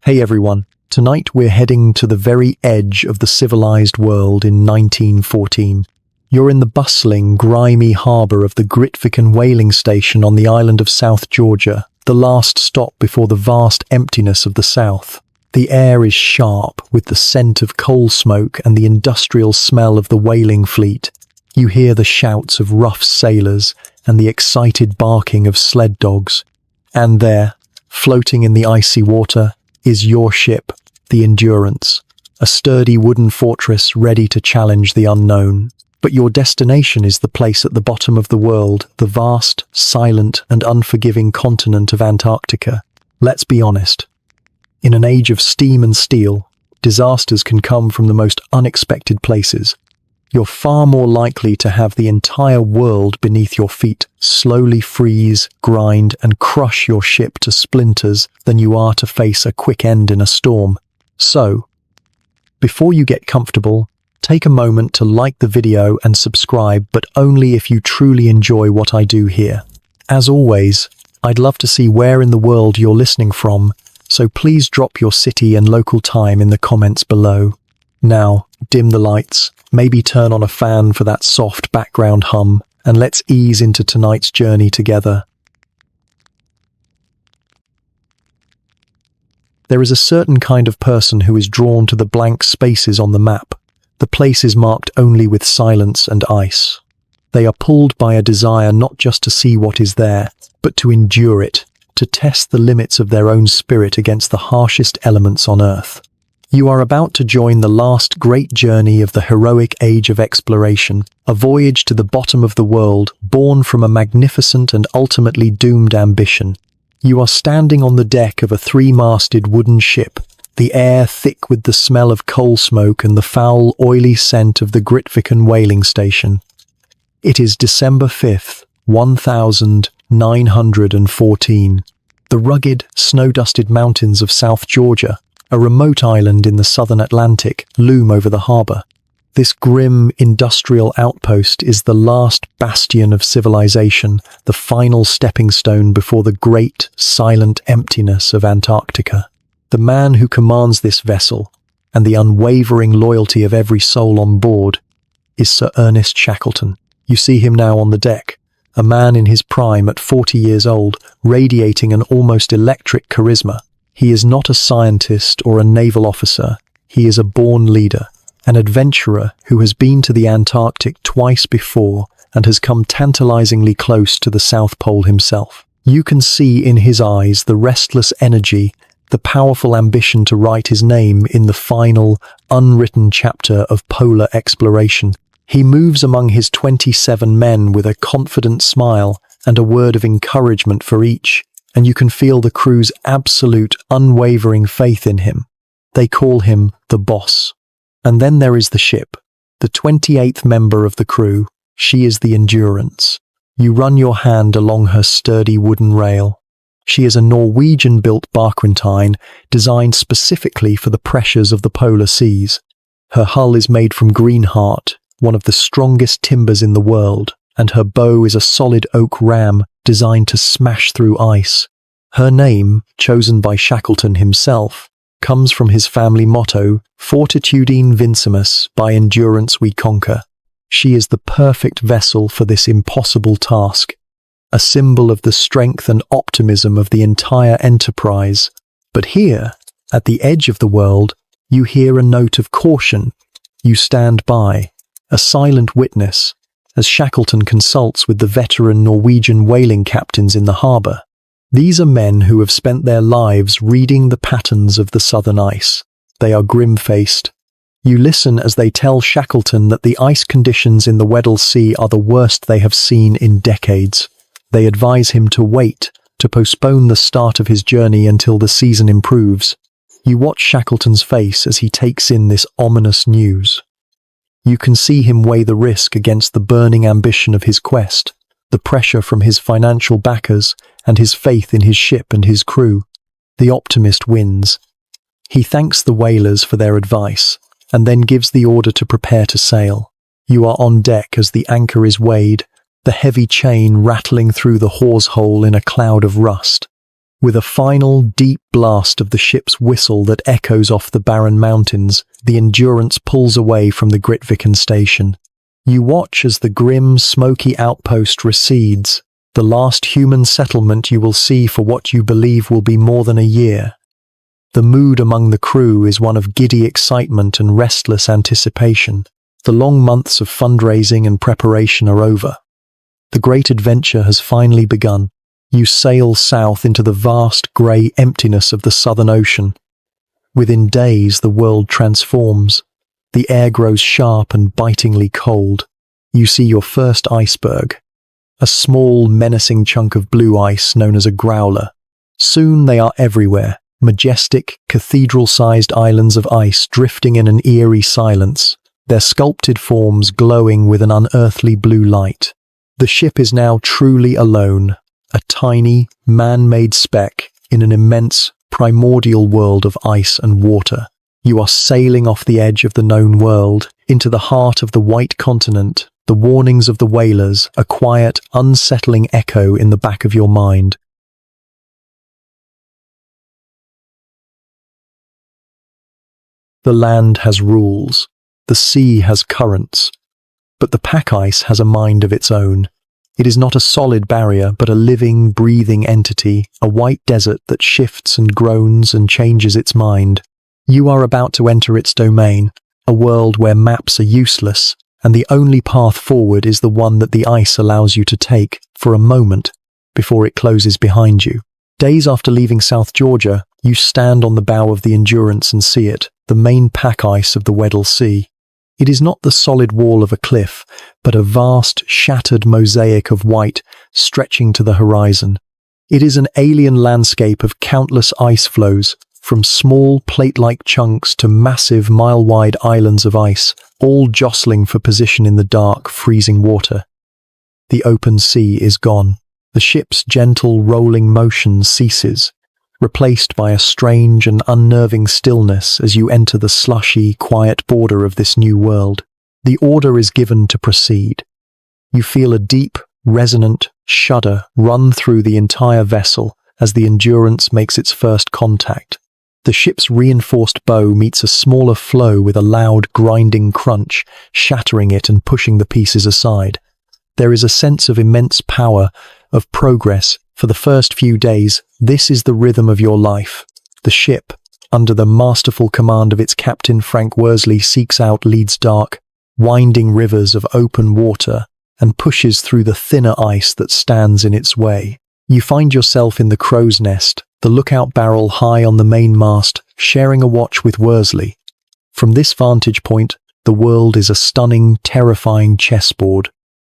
Hey everyone, tonight we're heading to the very edge of the civilized world in 1914. You're in the bustling, grimy harbour of the Grytviken whaling station on the island of South Georgia, the last stop before the vast emptiness of the south. The air is sharp, with the scent of coal smoke and the industrial smell of the whaling fleet. You hear the shouts of rough sailors and the excited barking of sled dogs. And there, floating in the icy water, is your ship, the Endurance, a sturdy wooden fortress ready to challenge the unknown. But your destination is the place at the bottom of the world, the vast, silent and unforgiving continent of Antarctica. Let's be honest. In an age of steam and steel, disasters can come from the most unexpected places. You're far more likely to have the entire world beneath your feet slowly freeze, grind, and crush your ship to splinters than you are to face a quick end in a storm. So, before you get comfortable, take a moment to like the video and subscribe, but only if you truly enjoy what I do here. As always, I'd love to see where in the world you're listening from, so please drop your city and local time in the comments below. Now, dim the lights, maybe turn on a fan for that soft background hum, and let's ease into tonight's journey together. There is a certain kind of person who is drawn to the blank spaces on the map, the places marked only with silence and ice. They are pulled by a desire not just to see what is there, but to endure it, to test the limits of their own spirit against the harshest elements on Earth. You are about to join the last great journey of the heroic age of exploration, a voyage to the bottom of the world, born from a magnificent and ultimately doomed ambition. You are standing on the deck of a three-masted wooden ship, the air thick with the smell of coal smoke and the foul, oily scent of the Grytviken whaling station. It is December 5th, 1914. The rugged, snow-dusted mountains of South Georgia, a remote island in the southern Atlantic, loom over the harbour. This grim industrial outpost is the last bastion of civilization, the final stepping stone before the great, silent emptiness of Antarctica. The man who commands this vessel, and the unwavering loyalty of every soul on board, is Sir Ernest Shackleton. You see him now on the deck, a man in his prime at 40 years old, radiating an almost electric charisma. He is not a scientist or a naval officer. He is a born leader, an adventurer who has been to the Antarctic twice before and has come tantalizingly close to the South Pole himself. You can see in his eyes the restless energy, the powerful ambition to write his name in the final, unwritten chapter of polar exploration. He moves among his 27 men with a confident smile and a word of encouragement for each, and you can feel the crew's absolute, unwavering faith in him. They call him the boss. And then there is the ship, the 28th member of the crew. She is the Endurance. You run your hand along her sturdy wooden rail. She is a Norwegian-built barquentine designed specifically for the pressures of the polar seas. Her hull is made from green heart, one of the strongest timbers in the world, and her bow is a solid oak ram designed to smash through ice. Her name, chosen by Shackleton himself, comes from his family motto, Fortitude Vincimus, by endurance we conquer. She is the perfect vessel for this impossible task, a symbol of the strength and optimism of the entire enterprise. But here, at the edge of the world, you hear a note of caution. You stand by, a silent witness, as Shackleton consults with the veteran Norwegian whaling captains in the harbour. These are men who have spent their lives reading the patterns of the southern ice. They are grim-faced. You listen as they tell Shackleton that the ice conditions in the Weddell Sea are the worst they have seen in decades. They advise him to wait, to postpone the start of his journey until the season improves. You watch Shackleton's face as he takes in this ominous news. You can see him weigh the risk against the burning ambition of his quest, the pressure from his financial backers, and his faith in his ship and his crew. The optimist wins. He thanks the whalers for their advice, and then gives the order to prepare to sail. You are on deck as the anchor is weighed, the heavy chain rattling through the hawse hole in a cloud of rust. With a final, deep blast of the ship's whistle that echoes off the barren mountains, the Endurance pulls away from the Grytviken station. You watch as the grim, smoky outpost recedes, the last human settlement you will see for what you believe will be more than a year. The mood among the crew is one of giddy excitement and restless anticipation. The long months of fundraising and preparation are over. The great adventure has finally begun. You sail south into the vast grey emptiness of the Southern Ocean. Within days, the world transforms. The air grows sharp and bitingly cold. You see your first iceberg, a small, menacing chunk of blue ice known as a growler. Soon they are everywhere, majestic, cathedral-sized islands of ice drifting in an eerie silence, their sculpted forms glowing with an unearthly blue light. The ship is now truly alone, a tiny, man-made speck in an immense, primordial world of ice and water. You are sailing off the edge of the known world, into the heart of the white continent, the warnings of the whalers, a quiet, unsettling echo in the back of your mind. The land has rules, the sea has currents, but the pack ice has a mind of its own. It is not a solid barrier, but a living, breathing entity, a white desert that shifts and groans and changes its mind. You are about to enter its domain, a world where maps are useless, and the only path forward is the one that the ice allows you to take, for a moment, before it closes behind you. Days after leaving South Georgia, you stand on the bow of the Endurance and see it, the main pack ice of the Weddell Sea. It is not the solid wall of a cliff, but a vast, shattered mosaic of white stretching to the horizon. It is an alien landscape of countless ice flows, from small plate-like chunks to massive mile-wide islands of ice, all jostling for position in the dark, freezing water. The open sea is gone. The ship's gentle, rolling motion ceases, replaced by a strange and unnerving stillness as you enter the slushy, quiet border of this new world. The order is given to proceed. You feel a deep, resonant shudder run through the entire vessel as the Endurance makes its first contact. The ship's reinforced bow meets a smaller floe with a loud, grinding crunch, shattering it and pushing the pieces aside. There is a sense of immense power, of progress. For the first few days, this is the rhythm of your life. The ship, under the masterful command of its captain Frank Worsley, seeks out Leeds' dark, winding rivers of open water and pushes through the thinner ice that stands in its way. You find yourself in the crow's nest, the lookout barrel high on the mainmast, sharing a watch with Worsley. From this vantage point, the world is a stunning, terrifying chessboard.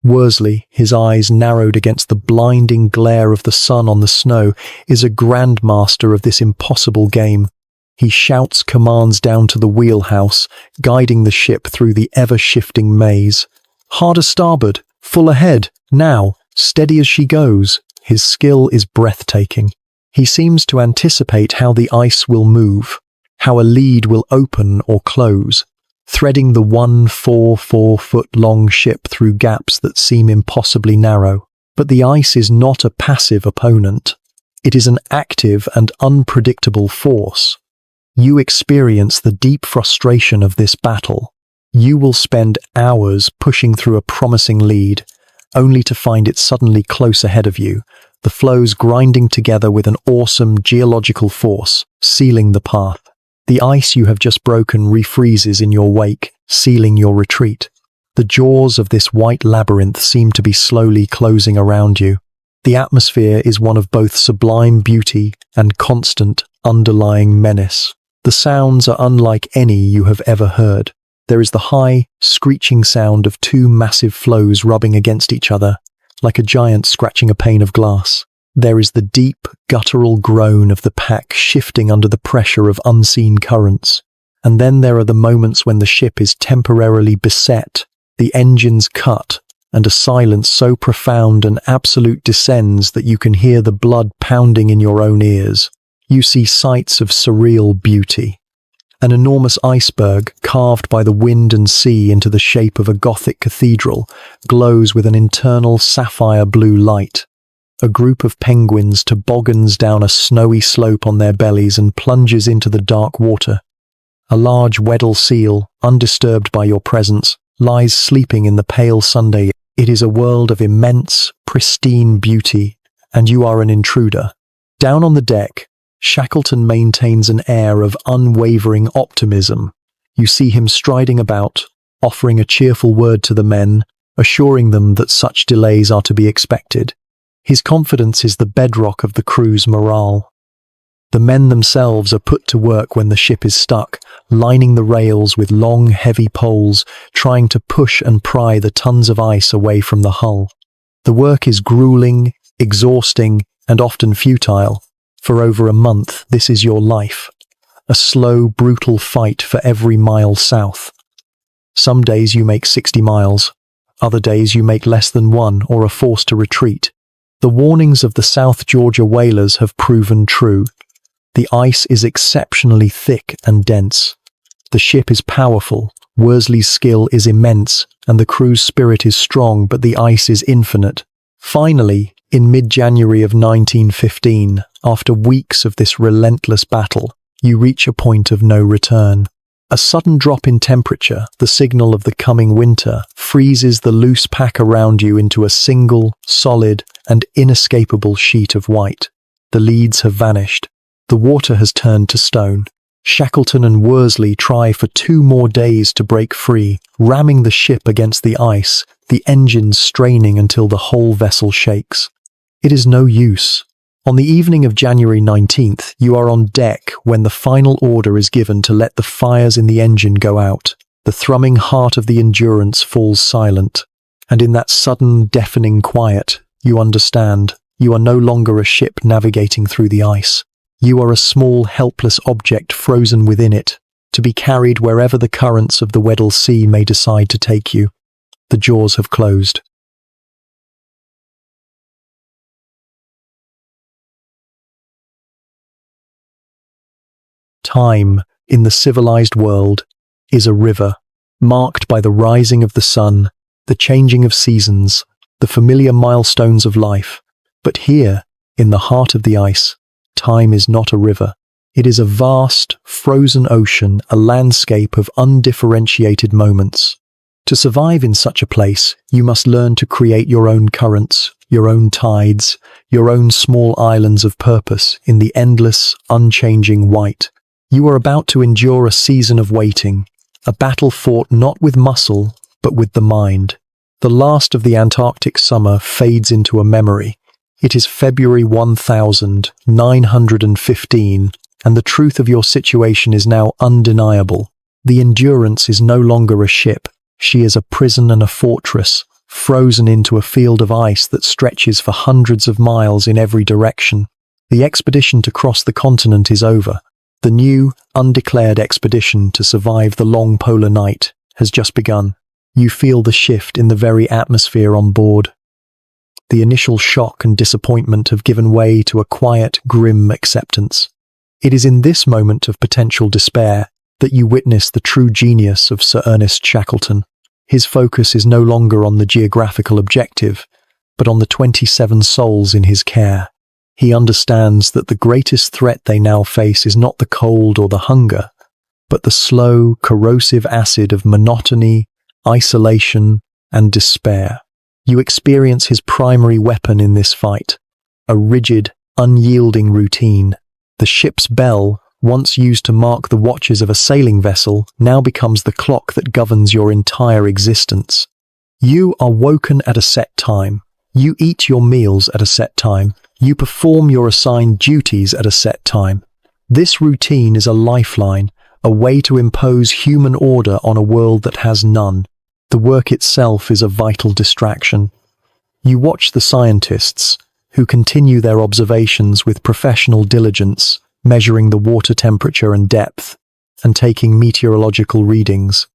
Worsley, his eyes narrowed against the blinding glare of the sun on the snow, is a grandmaster of this impossible game. He shouts commands down to the wheelhouse, guiding the ship through the ever-shifting maze. Hard a starboard, full ahead, now, steady as she goes. His skill is breathtaking. He seems to anticipate how the ice will move, how a lead will open or close, threading the 4-foot-long ship through gaps that seem impossibly narrow. But the ice is not a passive opponent. It is an active and unpredictable force. You experience the deep frustration of this battle. You will spend hours pushing through a promising lead, only to find it suddenly close ahead of you, the floes grinding together with an awesome geological force, sealing the path. The ice you have just broken refreezes in your wake, sealing your retreat. The jaws of this white labyrinth seem to be slowly closing around you. The atmosphere is one of both sublime beauty and constant, underlying menace. The sounds are unlike any you have ever heard. There is the high, screeching sound of two massive floes rubbing against each other, like a giant scratching a pane of glass. There is the deep, guttural groan of the pack shifting under the pressure of unseen currents. And then there are the moments when the ship is temporarily beset, the engines cut, and a silence so profound and absolute descends that you can hear the blood pounding in your own ears. You see sights of surreal beauty. An enormous iceberg, carved by the wind and sea into the shape of a Gothic cathedral, glows with an internal sapphire blue light. a group of penguins toboggans down a snowy slope on their bellies and plunges into the dark water. A large Weddell seal, undisturbed by your presence, lies sleeping in the pale Sunday. It is a world of immense, pristine beauty, and you are an intruder. Down on the deck, Shackleton maintains an air of unwavering optimism. You see him striding about, offering a cheerful word to the men, assuring them that such delays are to be expected. His confidence is the bedrock of the crew's morale. The men themselves are put to work when the ship is stuck, lining the rails with long, heavy poles, trying to push and pry the tons of ice away from the hull. The work is grueling, exhausting, and often futile. For over a month, this is your life. A slow, brutal fight for every mile south. Some days you make 60 miles. Other days you make less than one or are forced to retreat. The warnings of the South Georgia whalers have proven true. The ice is exceptionally thick and dense. The ship is powerful, Worsley's skill is immense, and the crew's spirit is strong, but the ice is infinite. Finally, in mid-January of 1915, after weeks of this relentless battle, you reach a point of no return. A sudden drop in temperature, the signal of the coming winter, freezes the loose pack around you into a single, solid, and inescapable sheet of white. The leads have vanished. The water has turned to stone. Shackleton and Worsley try for 2 more days to break free, ramming the ship against the ice, the engines straining until the whole vessel shakes. It is no use. On the evening of January 19th, you are on deck when the final order is given to let the fires in the engine go out. The thrumming heart of the Endurance falls silent, and in that sudden, deafening quiet, you understand you are no longer a ship navigating through the ice. You are a small, helpless object frozen within it, to be carried wherever the currents of the Weddell Sea may decide to take you. The jaws have closed. Time, in the civilized world, is a river, marked by the rising of the sun, the changing of seasons, the familiar milestones of life. But here, in the heart of the ice, time is not a river. It is a vast, frozen ocean, a landscape of undifferentiated moments. To survive in such a place, you must learn to create your own currents, your own tides, your own small islands of purpose in the endless, unchanging white. You are about to endure a season of waiting, a battle fought not with muscle, but with the mind. The last of the Antarctic summer fades into a memory. It is February 1915, and the truth of your situation is now undeniable. The Endurance is no longer a ship. She is a prison and a fortress, frozen into a field of ice that stretches for hundreds of miles in every direction. The expedition to cross the continent is over. The new, undeclared expedition to survive the long polar night has just begun. You feel the shift in the very atmosphere on board. The initial shock and disappointment have given way to a quiet, grim acceptance. It is in this moment of potential despair that you witness the true genius of Sir Ernest Shackleton. His focus is no longer on the geographical objective, but on the 27 souls in his care. He understands that the greatest threat they now face is not the cold or the hunger, but the slow, corrosive acid of monotony, isolation, and despair. You experience his primary weapon in this fight, a rigid, unyielding routine. The ship's bell, once used to mark the watches of a sailing vessel, now becomes the clock that governs your entire existence. You are woken at a set time. You eat your meals at a set time. You perform your assigned duties at a set time. This routine is a lifeline, a way to impose human order on a world that has none. The work itself is a vital distraction. You watch the scientists, who continue their observations with professional diligence, measuring the water temperature and depth, and taking meteorological readings.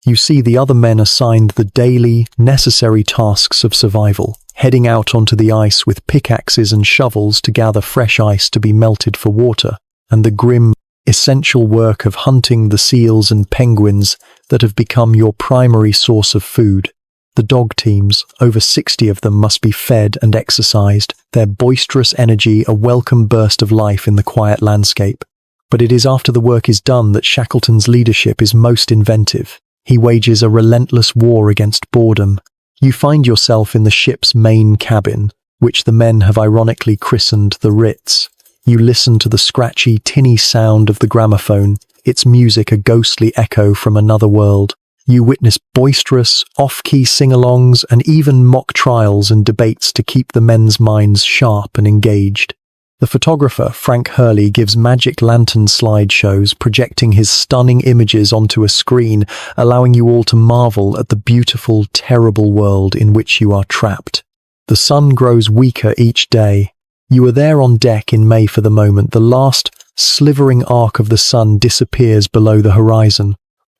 You see the other men assigned the daily, necessary tasks of survival, heading out onto the ice with pickaxes and shovels to gather fresh ice to be melted for water, and the grim, essential work of hunting the seals and penguins that have become your primary source of food. The dog teams, over 60 of them, must be fed and exercised, their boisterous energy a welcome burst of life in the quiet landscape. But it is after the work is done that Shackleton's leadership is most inventive. He wages a relentless war against boredom. You find yourself in the ship's main cabin, which the men have ironically christened the Ritz. You listen to the scratchy, tinny sound of the gramophone, its music a ghostly echo from another world. You witness boisterous, off-key sing-alongs and even mock trials and debates to keep the men's minds sharp and engaged. The photographer, Frank Hurley, gives magic lantern slideshows, projecting his stunning images onto a screen, allowing you all to marvel at the beautiful, terrible world in which you are trapped. The sun grows weaker each day. You are there on deck in May for the moment. The last slivering arc of the sun disappears below the horizon.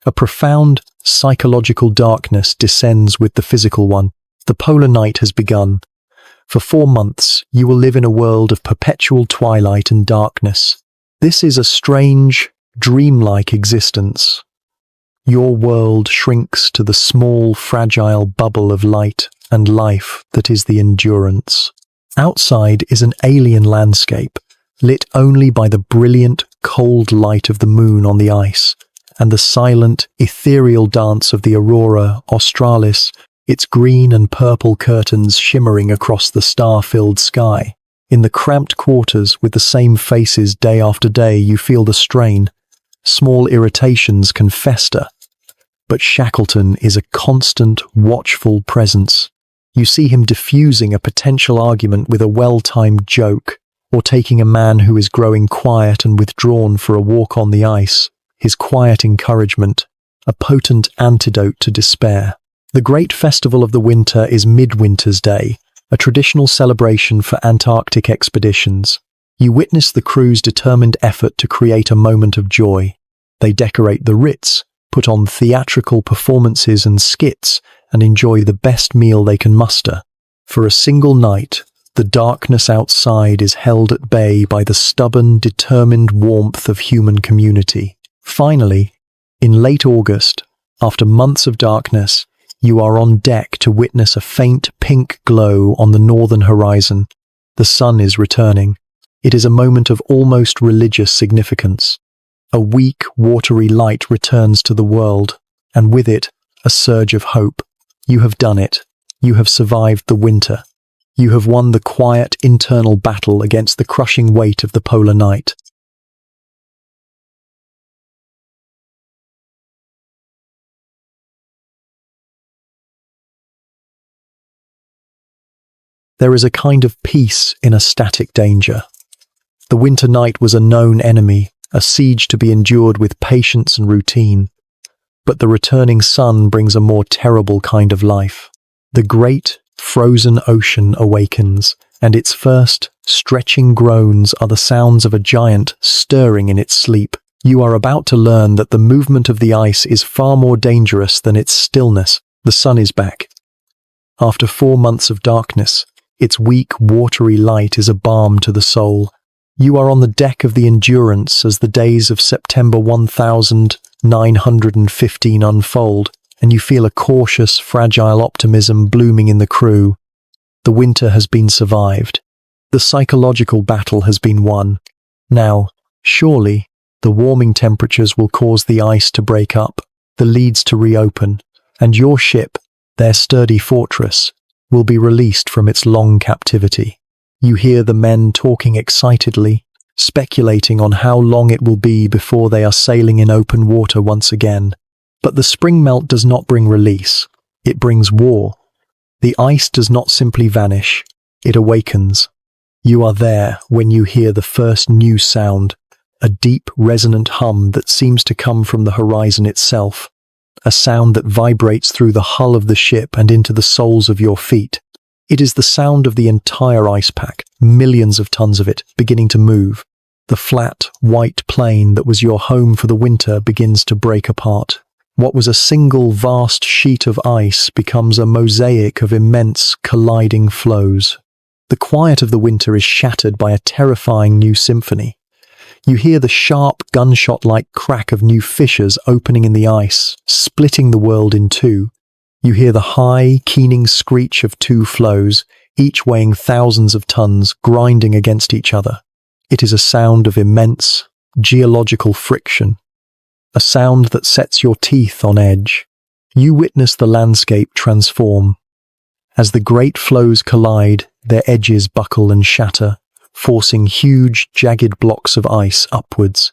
A profound, psychological darkness descends with the physical one. The polar night has begun. For 4 months, you will live in a world of perpetual twilight and darkness. This is a strange, dreamlike existence. Your world shrinks to the small, fragile bubble of light and life that is the Endurance. Outside is an alien landscape, lit only by the brilliant, cold light of the moon on the ice, and the silent, ethereal dance of the aurora australis, its green and purple curtains shimmering across the star-filled sky. In the cramped quarters with the same faces day after day, you feel the strain. Small irritations can fester. But Shackleton is a constant, watchful presence. You see him diffusing a potential argument with a well-timed joke, or taking a man who is growing quiet and withdrawn for a walk on the ice. His quiet encouragement, a potent antidote to despair. The great festival of the winter is Midwinter's Day, a traditional celebration for Antarctic expeditions. You witness the crew's determined effort to create a moment of joy. They decorate the Ritz, put on theatrical performances and skits, and enjoy the best meal they can muster. For a single night, the darkness outside is held at bay by the stubborn, determined warmth of human community. Finally, in late August, after months of darkness, you are on deck to witness a faint pink glow on the northern horizon. The sun is returning. It is a moment of almost religious significance. A weak, watery light returns to the world, and with it, a surge of hope. You have done it. You have survived the winter. You have won the quiet, internal battle against the crushing weight of the polar night. There is a kind of peace in a static danger. The winter night was a known enemy, a siege to be endured with patience and routine. But the returning sun brings a more terrible kind of life. The great, frozen ocean awakens, and its first, stretching groans are the sounds of a giant stirring in its sleep. You are about to learn that the movement of the ice is far more dangerous than its stillness. The sun is back. After 4 months of darkness, its weak, watery light is a balm to the soul. You are on the deck of the Endurance as the days of September 1915 unfold, and you feel a cautious, fragile optimism blooming in the crew. The winter has been survived. The psychological battle has been won. Now, surely, the warming temperatures will cause the ice to break up, the leads to reopen, and your ship, their sturdy fortress, will be released from its long captivity. You hear the men talking excitedly, speculating on how long it will be before they are sailing in open water once again. But the spring melt does not bring release. It brings war. The ice does not simply vanish. It awakens. You are there when you hear the first new sound, a deep, resonant hum that seems to come from the horizon itself. A sound that vibrates through the hull of the ship and into the soles of your feet. It is the sound of the entire ice pack, millions of tons of it, beginning to move. The flat, white plain that was your home for the winter begins to break apart. What was a single vast sheet of ice becomes a mosaic of immense, colliding flows. The quiet of the winter is shattered by a terrifying new symphony. You hear the sharp, gunshot-like crack of new fissures opening in the ice, splitting the world in two. You hear the high, keening screech of two floes, each weighing thousands of tons, grinding against each other. It is a sound of immense, geological friction, a sound that sets your teeth on edge. You witness the landscape transform. As the great floes collide, their edges buckle and shatter, forcing huge, jagged blocks of ice upwards.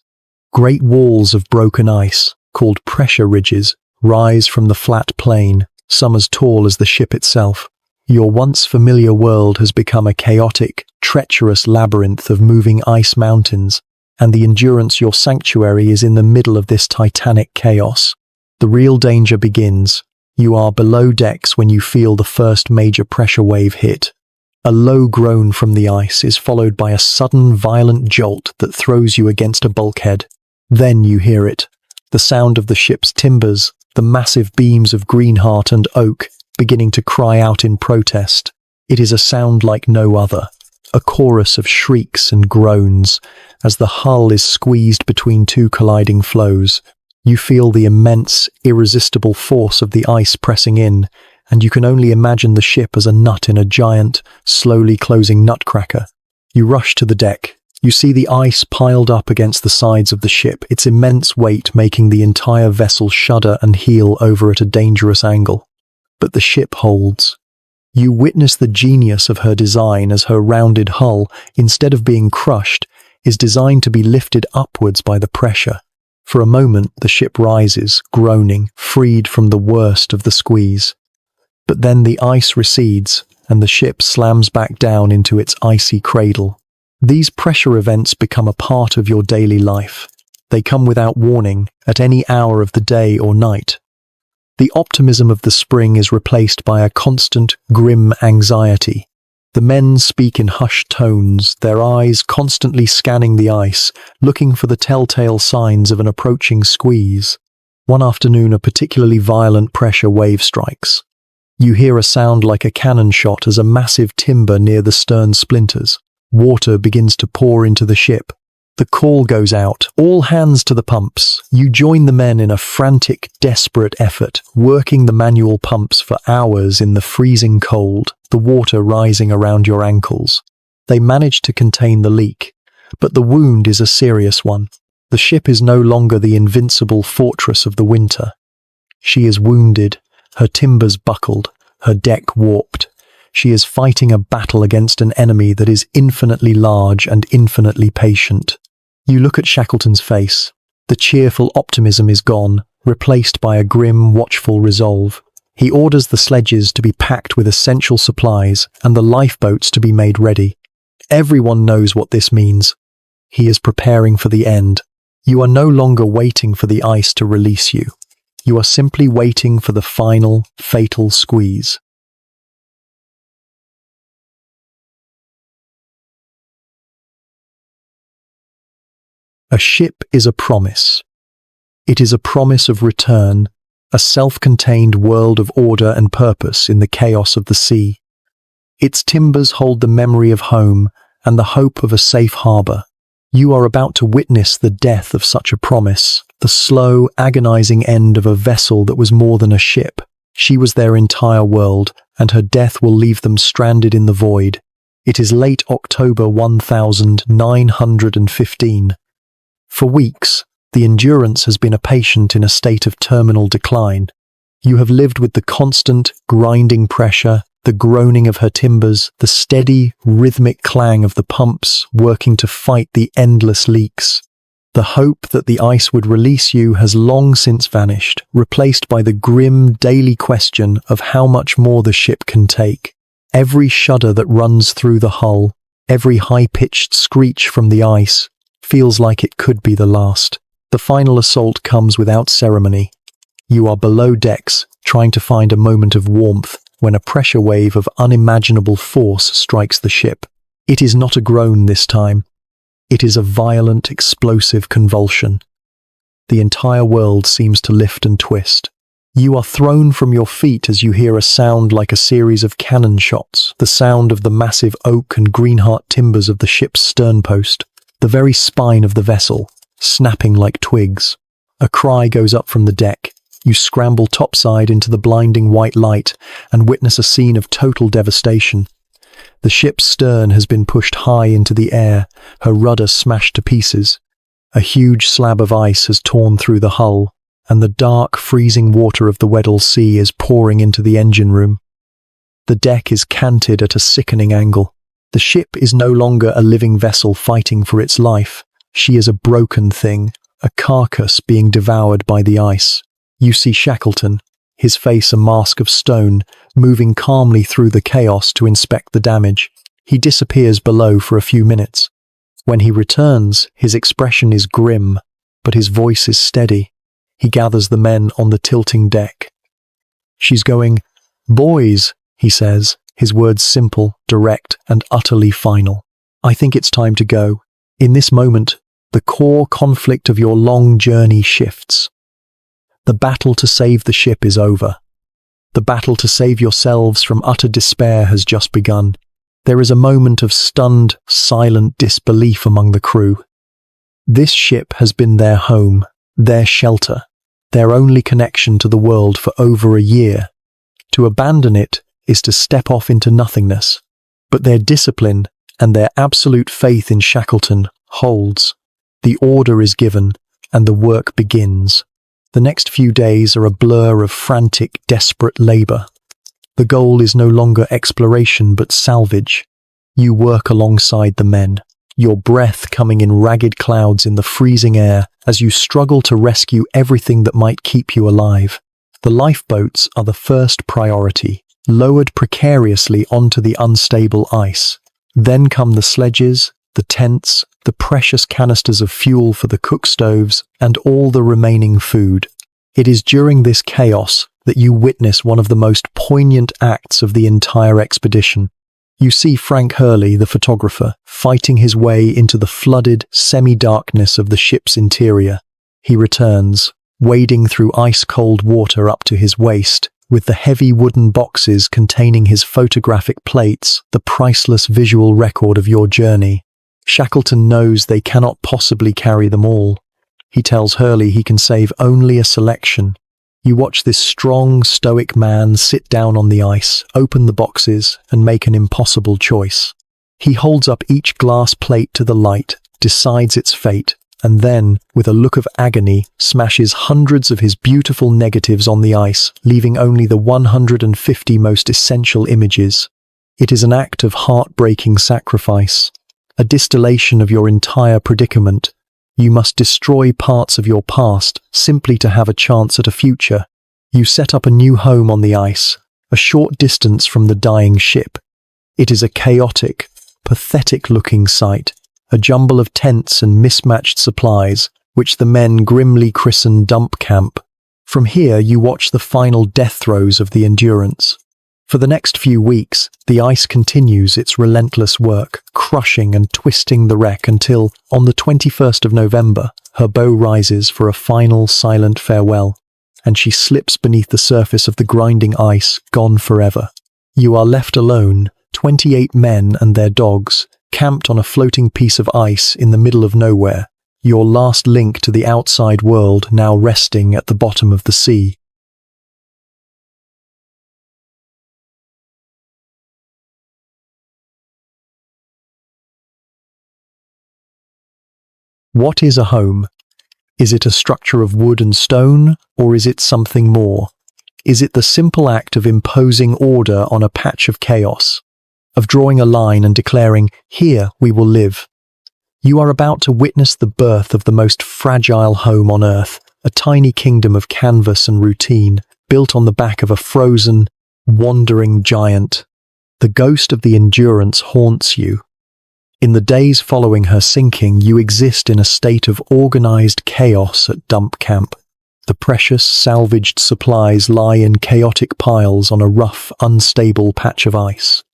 Great walls of broken ice, called pressure ridges, rise from the flat plain, some as tall as the ship itself. Your once familiar world has become a chaotic, treacherous labyrinth of moving ice mountains, and the Endurance, your sanctuary, is in the middle of this titanic chaos. The real danger begins. You are below decks when you feel the first major pressure wave hit. A low groan from the ice is followed by a sudden, violent jolt that throws you against a bulkhead. Then you hear it, the sound of the ship's timbers, the massive beams of greenheart and oak, beginning to cry out in protest. It is a sound like no other, a chorus of shrieks and groans, as the hull is squeezed between two colliding floes. You feel the immense, irresistible force of the ice pressing in, and you can only imagine the ship as a nut in a giant, slowly closing nutcracker. You rush to the deck. You see the ice piled up against the sides of the ship, its immense weight making the entire vessel shudder and heel over at a dangerous angle. But the ship holds. You witness the genius of her design as her rounded hull, instead of being crushed, is designed to be lifted upwards by the pressure. For a moment, the ship rises, groaning, freed from the worst of the squeeze. But then the ice recedes, and the ship slams back down into its icy cradle. These pressure events become a part of your daily life. They come without warning, at any hour of the day or night. The optimism of the spring is replaced by a constant, grim anxiety. The men speak in hushed tones, their eyes constantly scanning the ice, looking for the telltale signs of an approaching squeeze. One afternoon, a particularly violent pressure wave strikes. You hear a sound like a cannon shot as a massive timber near the stern splinters. Water begins to pour into the ship. The call goes out, all hands to the pumps. You join the men in a frantic, desperate effort, working the manual pumps for hours in the freezing cold, the water rising around your ankles. They manage to contain the leak, but the wound is a serious one. The ship is no longer the invincible fortress of the winter. She is wounded, her timbers buckled, her deck warped. She is fighting a battle against an enemy that is infinitely large and infinitely patient. You look at Shackleton's face. The cheerful optimism is gone, replaced by a grim, watchful resolve. He orders the sledges to be packed with essential supplies and the lifeboats to be made ready. Everyone knows what this means. He is preparing for the end. You are no longer waiting for the ice to release you. You are simply waiting for the final, fatal squeeze. A ship is a promise. It is a promise of return, a self-contained world of order and purpose in the chaos of the sea. Its timbers hold the memory of home and the hope of a safe harbor. You are about to witness the death of such a promise, the slow, agonizing end of a vessel that was more than a ship. She was their entire world, and her death will leave them stranded in the void. It is late October 1915. For weeks, the Endurance has been a patient in a state of terminal decline. You have lived with the constant, grinding pressure, the groaning of her timbers, the steady, rhythmic clang of the pumps working to fight the endless leaks. The hope that the ice would release you has long since vanished, replaced by the grim, daily question of how much more the ship can take. Every shudder that runs through the hull, every high-pitched screech from the ice, feels like it could be the last. The final assault comes without ceremony. You are below decks, trying to find a moment of warmth, when a pressure wave of unimaginable force strikes the ship. It is not a groan this time. It is a violent, explosive convulsion. The entire world seems to lift and twist. You are thrown from your feet as you hear a sound like a series of cannon shots, the sound of the massive oak and greenheart timbers of the ship's sternpost. The very spine of the vessel, snapping like twigs. A cry goes up from the deck. You scramble topside into the blinding white light and witness a scene of total devastation. The ship's stern has been pushed high into the air, her rudder smashed to pieces. A huge slab of ice has torn through the hull, and the dark, freezing water of the Weddell Sea is pouring into the engine room. The deck is canted at a sickening angle. The ship is no longer a living vessel fighting for its life. She is a broken thing, a carcass being devoured by the ice. You see Shackleton, his face a mask of stone, moving calmly through the chaos to inspect the damage. He disappears below for a few minutes. When he returns, his expression is grim, but his voice is steady. He gathers the men on the tilting deck. "She's going, 'Boys,' he says, his words simple, direct, and utterly final. 'I think it's time to go.' In this moment, the core conflict of your long journey shifts. The battle to save the ship is over. The battle to save yourselves from utter despair has just begun. There is a moment of stunned, silent disbelief among the crew. This ship has been their home, their shelter, their only connection to the world for over a year. To abandon it is to step off into nothingness. But their discipline and their absolute faith in Shackleton holds. The order is given, and the work begins. The next few days are a blur of frantic, desperate labor. The goal is no longer exploration but salvage. You work alongside the men, your breath coming in ragged clouds in the freezing air as you struggle to rescue everything that might keep you alive. The lifeboats are the first priority, lowered precariously onto the unstable ice. Then come the sledges, the tents, the precious canisters of fuel for the cook stoves, and all the remaining food. It is during this chaos that you witness one of the most poignant acts of the entire expedition. You see Frank Hurley, the photographer, fighting his way into the flooded, semi-darkness of the ship's interior. He returns, wading through ice-cold water up to his waist, with the heavy wooden boxes containing his photographic plates, the priceless visual record of your journey. Shackleton knows they cannot possibly carry them all. He tells Hurley he can save only a selection. You watch this strong, stoic man sit down on the ice, open the boxes, and make an impossible choice. He holds up each glass plate to the light, decides its fate, and then, with a look of agony, smashes hundreds of his beautiful negatives on the ice, leaving only the 150 most essential images. It is an act of heartbreaking sacrifice, a distillation of your entire predicament. You must destroy parts of your past simply to have a chance at a future. You set up a new home on the ice, a short distance from the dying ship. It is a chaotic, pathetic-looking sight, a jumble of tents and mismatched supplies, which the men grimly christen dump camp. From here you watch the final death throes of the Endurance. For the next few weeks, the ice continues its relentless work, crushing and twisting the wreck until, on the 21st of November, her bow rises for a final silent farewell, and she slips beneath the surface of the grinding ice, gone forever. You are left alone, 28 men and their dogs, camped on a floating piece of ice in the middle of nowhere, your last link to the outside world now resting at the bottom of the sea. What is a home? Is it a structure of wood and stone, or is it something more? Is it the simple act of imposing order on a patch of chaos, of drawing a line and declaring, "Here we will live"? You are about to witness the birth of the most fragile home on Earth, a tiny kingdom of canvas and routine, built on the back of a frozen, wandering giant. The ghost of the Endurance haunts you. In the days following her sinking, you exist in a state of organized chaos at dump camp. The precious, salvaged supplies lie in chaotic piles on a rough, unstable patch of ice.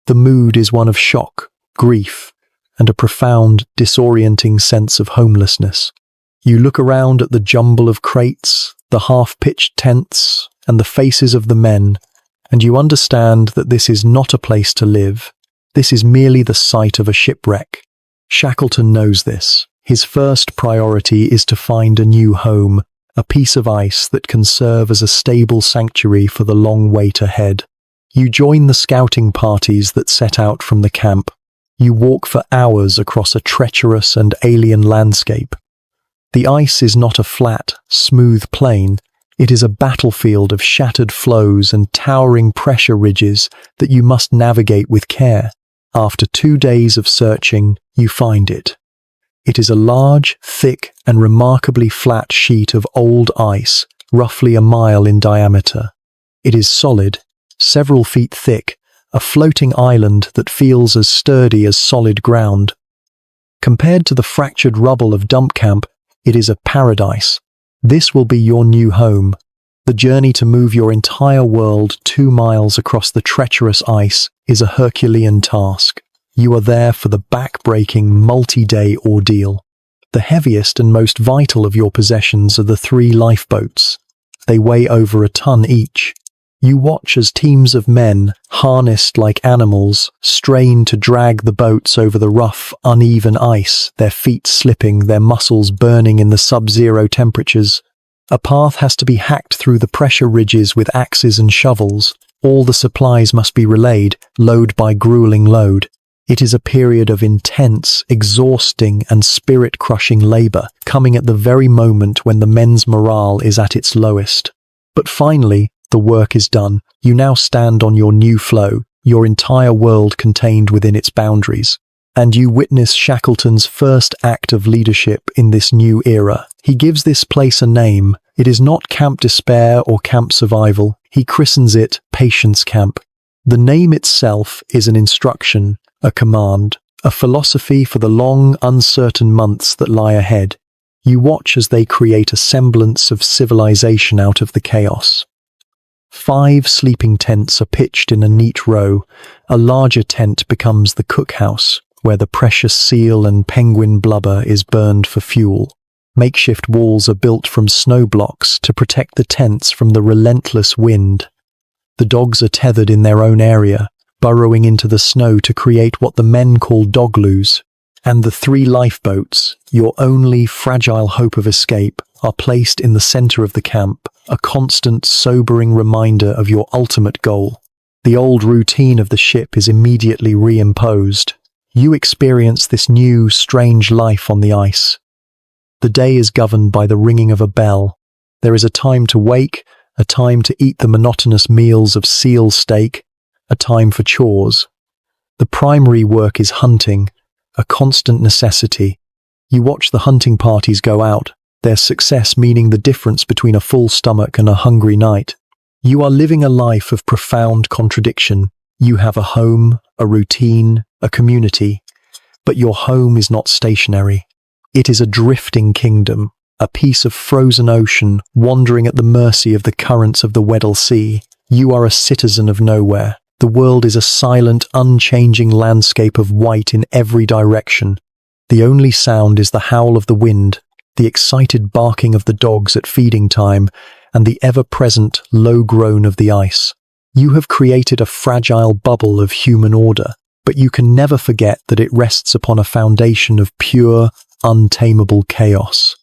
The mood is one of shock, grief, and a profound, disorienting sense of homelessness. You look around at the jumble of crates, the half-pitched tents, and the faces of the men, and you understand that this is not a place to live. This is merely the site of a shipwreck. Shackleton knows this. His first priority is to find a new home, a piece of ice that can serve as a stable sanctuary for the long wait ahead. You join the scouting parties that set out from the camp. You walk for hours across a treacherous and alien landscape. The ice is not a flat, smooth plain. It is a battlefield of shattered floes and towering pressure ridges that you must navigate with care. After 2 days of searching, you find it. It is a large, thick, and remarkably flat sheet of old ice, roughly a mile in diameter. It is solid, several feet thick, a floating island that feels as sturdy as solid ground. Compared to the fractured rubble of Dump Camp, it is a paradise. This will be your new home. The journey to move your entire world 2 miles across the treacherous ice is a Herculean task. You are there for the back-breaking, multi-day ordeal. The heaviest and most vital of your possessions are the 3 lifeboats. They weigh over a ton each. You watch as teams of men, harnessed like animals, strain to drag the boats over the rough, uneven ice, their feet slipping, their muscles burning in the sub-zero temperatures. A path has to be hacked through the pressure ridges with axes and shovels. All the supplies must be relayed, load by grueling load. It is a period of intense, exhausting, and spirit-crushing labor, coming at the very moment when the men's morale is at its lowest. But finally, the work is done. You now stand on your new floe, your entire world contained within its boundaries. And you witness Shackleton's first act of leadership in this new era. He gives this place a name. It is not Camp Despair or Camp Survival. He christens it Patience Camp. The name itself is an instruction, a command, a philosophy for the long, uncertain months that lie ahead. You watch as they create a semblance of civilization out of the chaos. 5 sleeping tents are pitched in a neat row. A larger tent becomes the cookhouse, where the precious seal and penguin blubber is burned for fuel. Makeshift walls are built from snow blocks to protect the tents from the relentless wind. The dogs are tethered in their own area, burrowing into the snow to create what the men call dogloos. And the 3 lifeboats, your only fragile hope of escape, are placed in the center of the camp, a constant, sobering reminder of your ultimate goal. The old routine of the ship is immediately reimposed. You experience this new, strange life on the ice. The day is governed by the ringing of a bell. There is a time to wake, a time to eat the monotonous meals of seal steak, a time for chores. The primary work is hunting, a constant necessity. You watch the hunting parties go out, their success meaning the difference between a full stomach and a hungry night. You are living a life of profound contradiction. You have a home, a routine, a community, but your home is not stationary. It is a drifting kingdom, a piece of frozen ocean wandering at the mercy of the currents of the Weddell Sea. You are a citizen of nowhere. The world is a silent, unchanging landscape of white in every direction. The only sound is the howl of the wind, the excited barking of the dogs at feeding time, and the ever-present low groan of the ice. You have created a fragile bubble of human order, but you can never forget that it rests upon a foundation of pure, untamable chaos.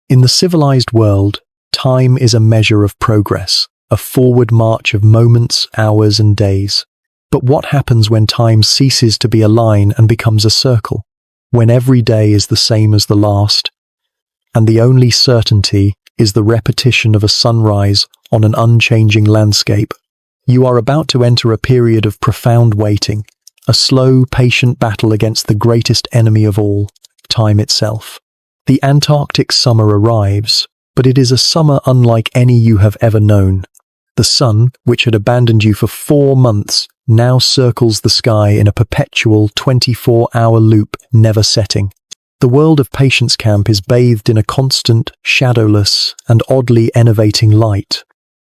In the civilized world, time is a measure of progress, a forward march of moments, hours, and days. But what happens when time ceases to be a line and becomes a circle? When every day is the same as the last, and the only certainty is the repetition of a sunrise on an unchanging landscape? You are about to enter a period of profound waiting, a slow, patient battle against the greatest enemy of all, time itself. The Antarctic summer arrives, but it is a summer unlike any you have ever known. The sun, which had abandoned you for 4 months, now circles the sky in a perpetual 24-hour loop, never setting. The world of Patience Camp is bathed in a constant, shadowless, and oddly enervating light.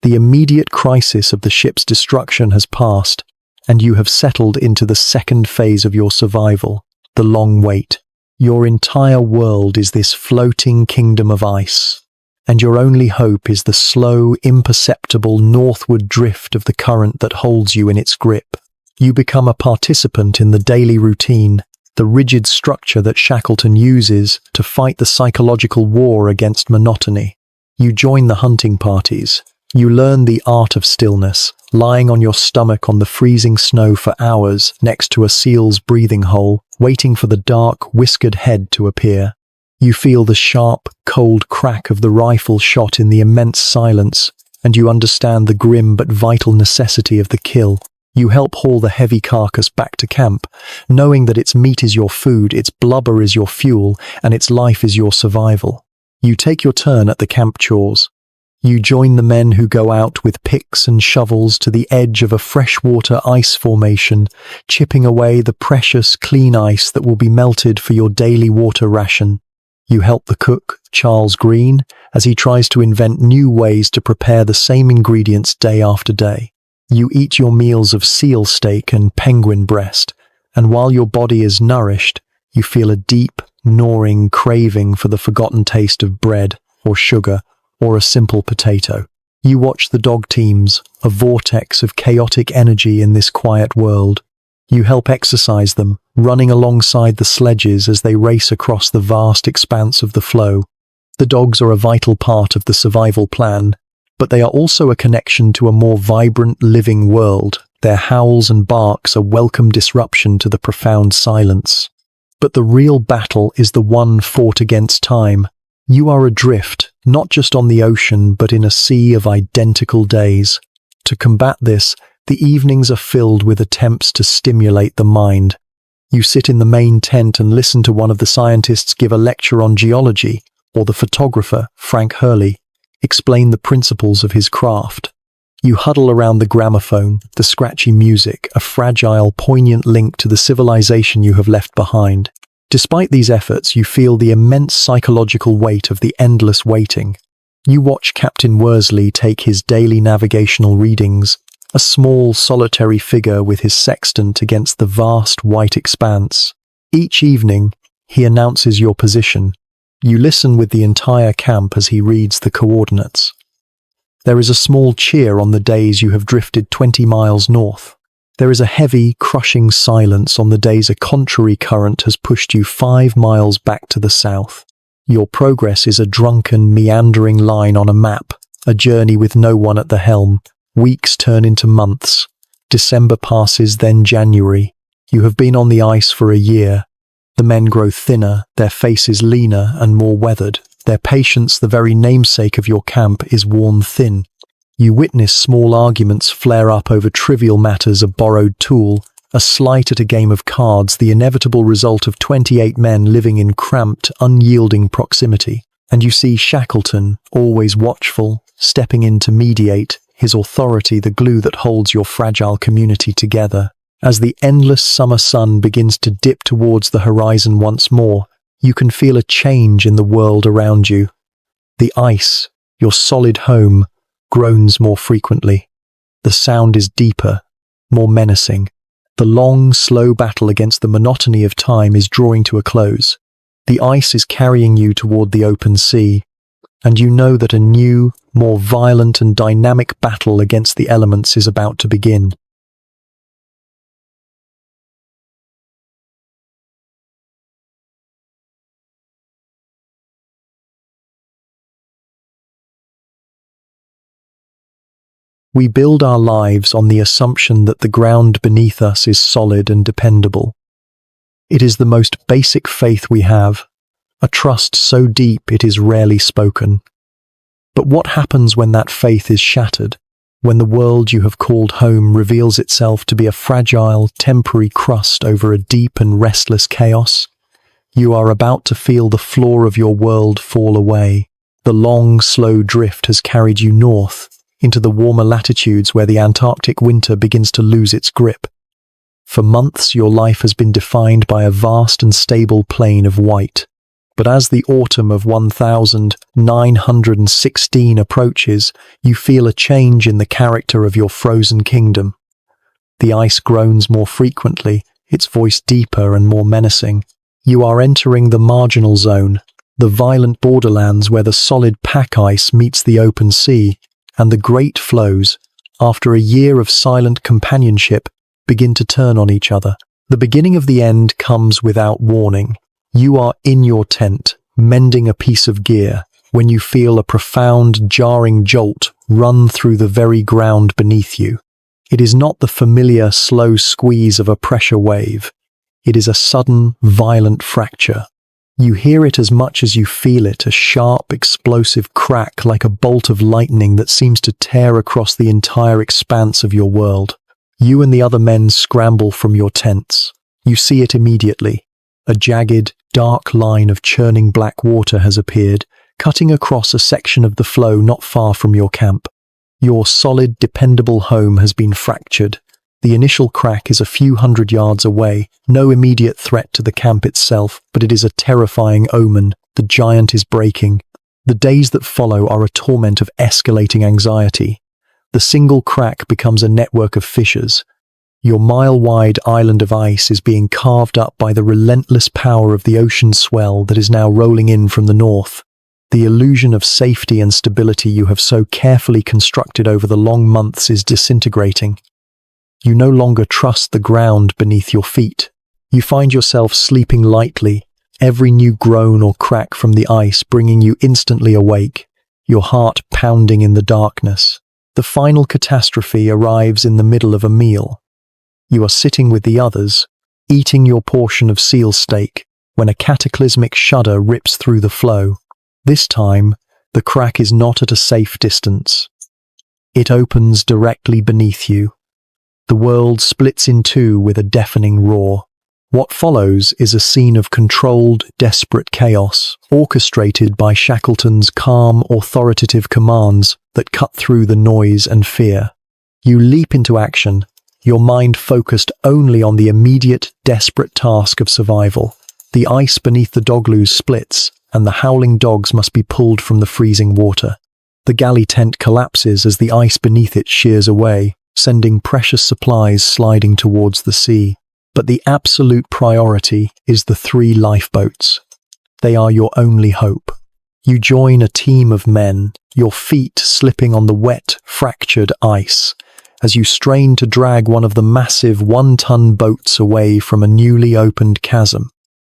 The immediate crisis of the ship's destruction has passed, and you have settled into the second phase of your survival, the long wait. Your entire world is this floating kingdom of ice. and your only hope is the slow, imperceptible northward drift of the current that holds you in its grip. You become a participant in the daily routine, the rigid structure that Shackleton uses to fight the psychological war against monotony. You join the hunting parties. You learn the art of stillness, lying on your stomach on the freezing snow for hours next to a seal's breathing hole, waiting for the dark, whiskered head to appear. You feel the sharp, cold crack of the rifle shot in the immense silence, and you understand the grim but vital necessity of the kill. You help haul the heavy carcass back to camp, knowing that its meat is your food, its blubber is your fuel, and its life is your survival. You take your turn at the camp chores. You join the men who go out with picks and shovels to the edge of a freshwater ice formation, chipping away the precious, clean ice that will be melted for your daily water ration. You help the cook, Charles Green, as he tries to invent new ways to prepare the same ingredients day after day. You eat your meals of seal steak and penguin breast, and while your body is nourished, you feel a deep, gnawing craving for the forgotten taste of bread or sugar or a simple potato. You watch the dog teams, a vortex of chaotic energy in this quiet world. You help exercise them, running alongside the sledges as they race across the vast expanse of the flow. The dogs are a vital part of the survival plan, but they are also a connection to a more vibrant, living world. Their howls and barks are welcome disruption to the profound silence. But the real battle is the one fought against time. You are adrift, not just on the ocean, but in a sea of identical days. To combat this, the evenings are filled with attempts to stimulate the mind. You sit in the main tent and listen to one of the scientists give a lecture on geology, or the photographer, Frank Hurley, explain the principles of his craft. You huddle around the gramophone, the scratchy music, a fragile, poignant link to the civilization you have left behind. Despite these efforts, you feel the immense psychological weight of the endless waiting. You watch Captain Worsley take his daily navigational readings, a small, solitary figure with his sextant against the vast white expanse. Each evening, he announces your position. You listen with the entire camp as he reads the coordinates. There is a small cheer on the days you have drifted 20 miles north. There is a heavy, crushing silence on the days a contrary current has pushed you 5 miles back to the south. Your progress is a drunken, meandering line on a map, a journey with no one at the helm. Weeks turn into months. December passes, then January. You have been on the ice for a year. The men grow thinner, their faces leaner and more weathered. Their patience, the very namesake of your camp, is worn thin. You witness small arguments flare up over trivial matters, a borrowed tool, a slight at a game of cards, the inevitable result of 28 men living in cramped, unyielding proximity. And you see Shackleton, always watchful, stepping in to mediate, his authority the glue that holds your fragile community together. As the endless summer sun begins to dip towards the horizon once more, you can feel a change in the world around you. The ice, your solid home, groans more frequently. The sound is deeper, more menacing. The long, slow battle against the monotony of time is drawing to a close. The ice is carrying you toward the open sea, and you know that a new, more violent and dynamic battle against the elements is about to begin. We build our lives on the assumption that the ground beneath us is solid and dependable. It is the most basic faith we have, a trust so deep it is rarely spoken. But what happens when that faith is shattered, when the world you have called home reveals itself to be a fragile, temporary crust over a deep and restless chaos? You are about to feel the floor of your world fall away. The long, slow drift has carried you north, into the warmer latitudes where the Antarctic winter begins to lose its grip. For months your life has been defined by a vast and stable plain of white. But as the autumn of 1916 approaches, you feel a change in the character of your frozen kingdom. The ice groans more frequently, its voice deeper and more menacing. You are entering the marginal zone, the violent borderlands where the solid pack ice meets the open sea, and the great floes, after a year of silent companionship, begin to turn on each other. The beginning of the end comes without warning. You are in your tent, mending a piece of gear, when you feel a profound, jarring jolt run through the very ground beneath you. It is not the familiar, slow squeeze of a pressure wave. It is a sudden, violent fracture. You hear it as much as you feel it, a sharp, explosive crack like a bolt of lightning that seems to tear across the entire expanse of your world. You and the other men scramble from your tents. You see it immediately. A jagged, dark line of churning black water has appeared, cutting across a section of the floe not far from your camp. Your solid, dependable home has been fractured. The initial crack is a few hundred yards away, no immediate threat to the camp itself, but it is a terrifying omen. The giant is breaking. The days that follow are a torment of escalating anxiety. The single crack becomes a network of fissures. Your mile-wide island of ice is being carved up by the relentless power of the ocean swell that is now rolling in from the north. The illusion of safety and stability you have so carefully constructed over the long months is disintegrating. You no longer trust the ground beneath your feet. You find yourself sleeping lightly, every new groan or crack from the ice bringing you instantly awake, your heart pounding in the darkness. The final catastrophe arrives in the middle of a meal. You are sitting with the others, eating your portion of seal steak, when a cataclysmic shudder rips through the floe. This time, the crack is not at a safe distance. It opens directly beneath you. The world splits in two with a deafening roar. What follows is a scene of controlled, desperate chaos, orchestrated by Shackleton's calm, authoritative commands that cut through the noise and fear. You leap into action, your mind focused only on the immediate, desperate task of survival. The ice beneath the dogloos splits, and the howling dogs must be pulled from the freezing water. The galley tent collapses as the ice beneath it shears away, sending precious supplies sliding towards the sea. But the absolute priority is the 3 lifeboats. They are your only hope. You join a team of men, your feet slipping on the wet, fractured ice, as you strain to drag one of the massive 1-ton boats away from a newly opened chasm.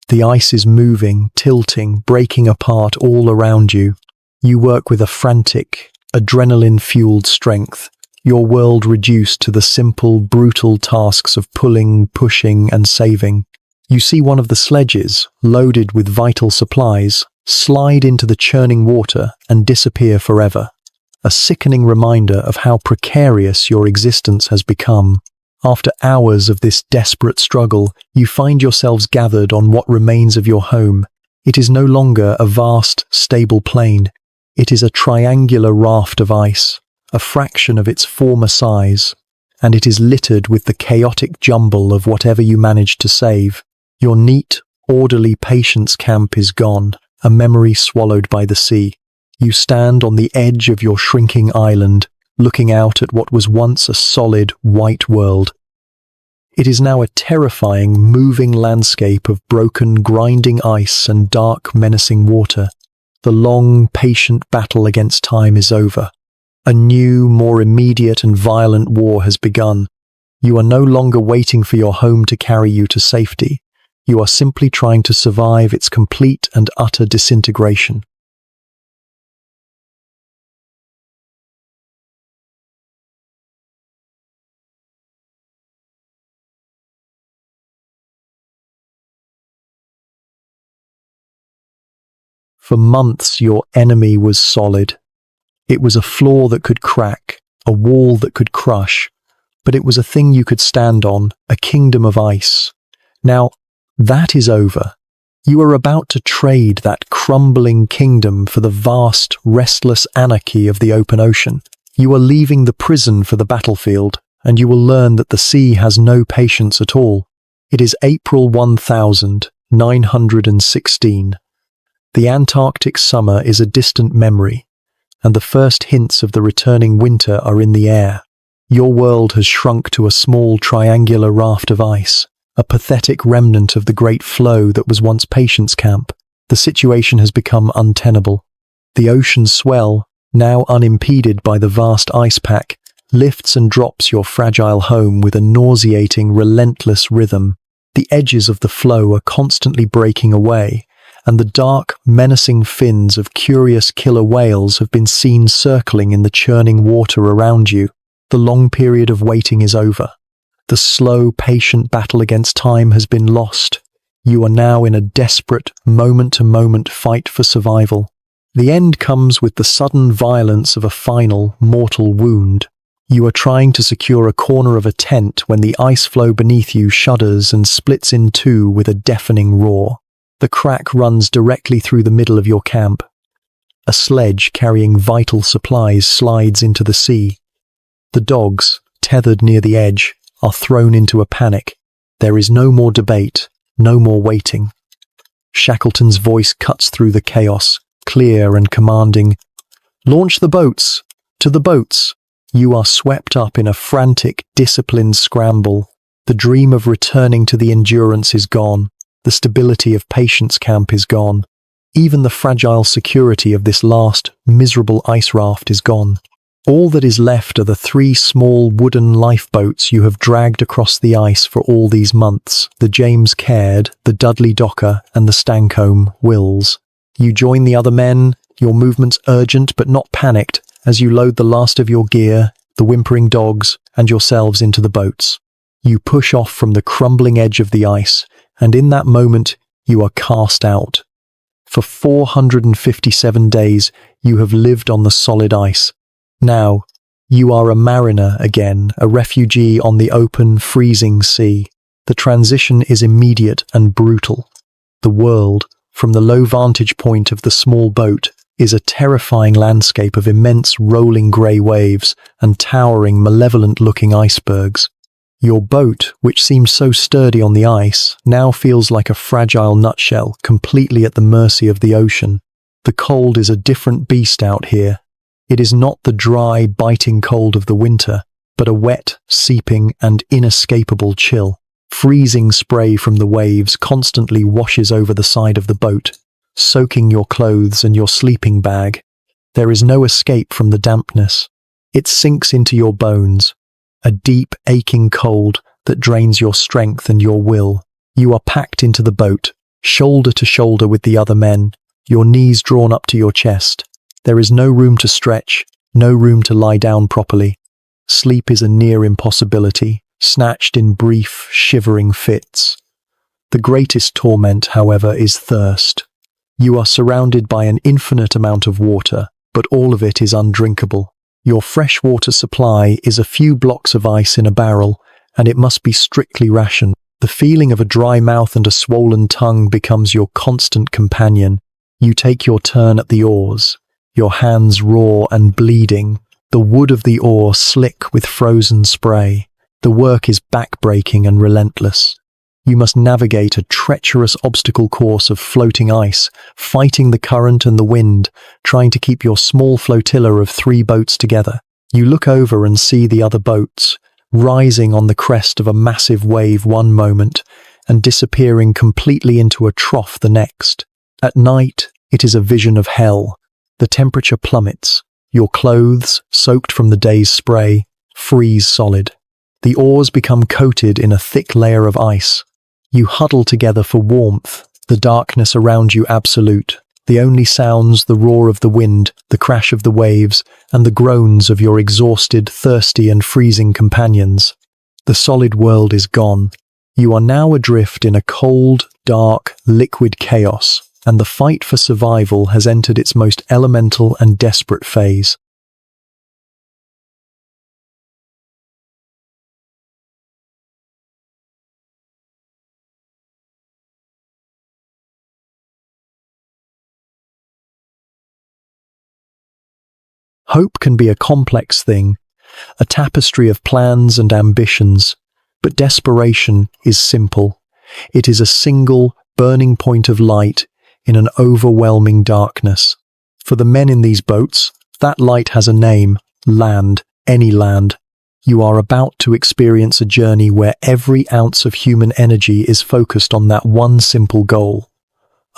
The ice is moving, tilting, breaking apart all around you. You work with a frantic, adrenaline-fueled strength, your world reduced to the simple, brutal tasks of pulling, pushing, and saving. You see one of the sledges, loaded with vital supplies, slide into the churning water and disappear forever. A sickening reminder of how precarious your existence has become. After hours of this desperate struggle, you find yourselves gathered on what remains of your home. It is no longer a vast, stable plain. It is a triangular raft of ice, a fraction of its former size, and it is littered with the chaotic jumble of whatever you managed to save. Your neat, orderly patience camp is gone, a memory swallowed by the sea. You stand on the edge of your shrinking island, looking out at what was once a solid, white world. It is now a terrifying, moving landscape of broken, grinding ice and dark, menacing water. The long, patient battle against time is over. A new, more immediate and violent war has begun. You are no longer waiting for your home to carry you to safety. You are simply trying to survive its complete and utter disintegration. For months, your enemy was solid. It was a floor that could crack, a wall that could crush, but it was a thing you could stand on, a kingdom of ice. Now, that is over. You are about to trade that crumbling kingdom for the vast, restless anarchy of the open ocean. You are leaving the prison for the battlefield, and you will learn that the sea has no patience at all. It is April 1916. The Antarctic summer is a distant memory, and the first hints of the returning winter are in the air. Your world has shrunk to a small triangular raft of ice, a pathetic remnant of the great floe that was once Patience Camp. The situation has become untenable. The ocean's swell, now unimpeded by the vast ice pack, lifts and drops your fragile home with a nauseating, relentless rhythm. The edges of the floe are constantly breaking away, and the dark, menacing fins of curious killer whales have been seen circling in the churning water around you. The long period of waiting is over. The slow, patient battle against time has been lost. You are now in a desperate, moment-to-moment fight for survival. The end comes with the sudden violence of a final, mortal wound. You are trying to secure a corner of a tent when the ice floe beneath you shudders and splits in two with a deafening roar. The crack runs directly through the middle of your camp. A sledge carrying vital supplies slides into the sea. The dogs, tethered near the edge, are thrown into a panic. There is no more debate, no more waiting. Shackleton's voice cuts through the chaos, clear and commanding. "Launch the boats! To the boats!" You are swept up in a frantic, disciplined scramble. The dream of returning to the Endurance is gone. The stability of Patience Camp is gone. Even the fragile security of this last, miserable ice raft is gone. All that is left are the 3 small wooden lifeboats you have dragged across the ice for all these months, the James Caird, the Dudley Docker, and the Stancombe Wills. You join the other men, your movements urgent but not panicked, as you load the last of your gear, the whimpering dogs, and yourselves into the boats. You push off from the crumbling edge of the ice, and in that moment, you are cast out. For 457 days, you have lived on the solid ice. Now, you are a mariner again, a refugee on the open, freezing sea. The transition is immediate and brutal. The world, from the low vantage point of the small boat, is a terrifying landscape of immense rolling grey waves and towering, malevolent-looking icebergs. Your boat, which seemed so sturdy on the ice, now feels like a fragile nutshell, completely at the mercy of the ocean. The cold is a different beast out here. It is not the dry, biting cold of the winter, but a wet, seeping, and inescapable chill. Freezing spray from the waves constantly washes over the side of the boat, soaking your clothes and your sleeping bag. There is no escape from the dampness. It sinks into your bones, a deep, aching cold that drains your strength and your will. You are packed into the boat, shoulder to shoulder with the other men, your knees drawn up to your chest. There is no room to stretch, no room to lie down properly. Sleep is a near impossibility, snatched in brief, shivering fits. The greatest torment, however, is thirst. You are surrounded by an infinite amount of water, but all of it is undrinkable. Your fresh water supply is a few blocks of ice in a barrel, and it must be strictly rationed. The feeling of a dry mouth and a swollen tongue becomes your constant companion. You take your turn at the oars, your hands raw and bleeding, the wood of the oar slick with frozen spray. The work is back-breaking and relentless. You must navigate a treacherous obstacle course of floating ice, fighting the current and the wind, trying to keep your small flotilla of 3 boats together. You look over and see the other boats, rising on the crest of a massive wave one moment and disappearing completely into a trough the next. At night, it is a vision of hell. The temperature plummets. Your clothes, soaked from the day's spray, freeze solid. The oars become coated in a thick layer of ice. You huddle together for warmth, the darkness around you absolute. The only sounds, the roar of the wind, the crash of the waves, and the groans of your exhausted, thirsty, and freezing companions. The solid world is gone. You are now adrift in a cold, dark, liquid chaos, and the fight for survival has entered its most elemental and desperate phase. Hope can be a complex thing, a tapestry of plans and ambitions, but desperation is simple. It is a single, burning point of light in an overwhelming darkness. For the men in these boats, that light has a name: land, any land. You are about to experience a journey where every ounce of human energy is focused on that one simple goal: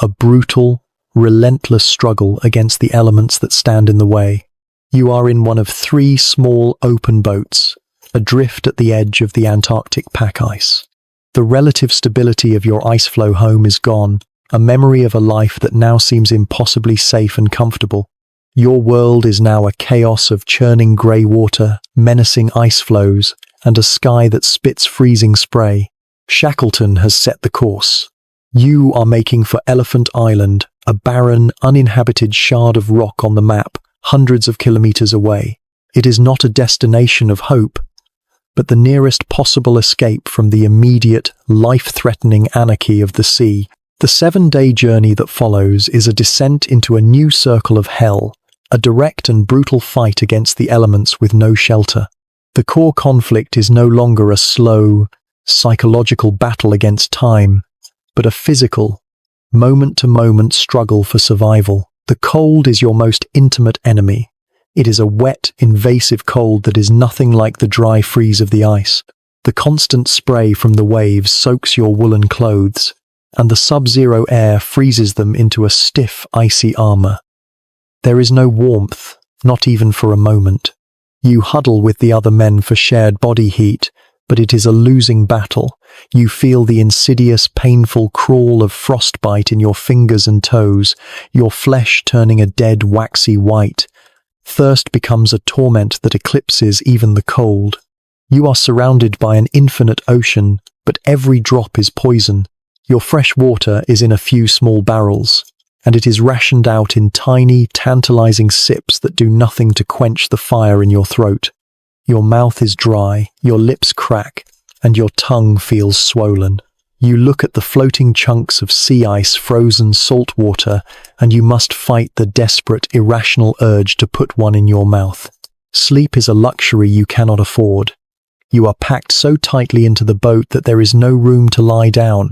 a brutal, relentless struggle against the elements that stand in the way. You are in one of 3 small open boats, adrift at the edge of the Antarctic pack ice. The relative stability of your ice floe home is gone, a memory of a life that now seems impossibly safe and comfortable. Your world is now a chaos of churning grey water, menacing ice floes, and a sky that spits freezing spray. Shackleton has set the course. You are making for Elephant Island, a barren, uninhabited shard of rock on the map, hundreds of kilometers away. It is not a destination of hope, but the nearest possible escape from the immediate, life-threatening anarchy of the sea. The 7-day journey that follows is a descent into a new circle of hell, a direct and brutal fight against the elements with no shelter. The core conflict is no longer a slow, psychological battle against time, but a physical, moment-to-moment struggle for survival. The cold is your most intimate enemy. It is a wet, invasive cold that is nothing like the dry freeze of the ice. The constant spray from the waves soaks your woolen clothes, and the sub-zero air freezes them into a stiff, icy armor. There is no warmth, not even for a moment. You huddle with the other men for shared body heat, but it is a losing battle. You feel the insidious, painful crawl of frostbite in your fingers and toes, your flesh turning a dead, waxy white. Thirst becomes a torment that eclipses even the cold. You are surrounded by an infinite ocean, but every drop is poison. Your fresh water is in a few small barrels, and it is rationed out in tiny, tantalizing sips that do nothing to quench the fire in your throat. Your mouth is dry, your lips crack, and your tongue feels swollen. You look at the floating chunks of sea ice, frozen salt water, and you must fight the desperate, irrational urge to put one in your mouth. Sleep is a luxury you cannot afford. You are packed so tightly into the boat that there is no room to lie down.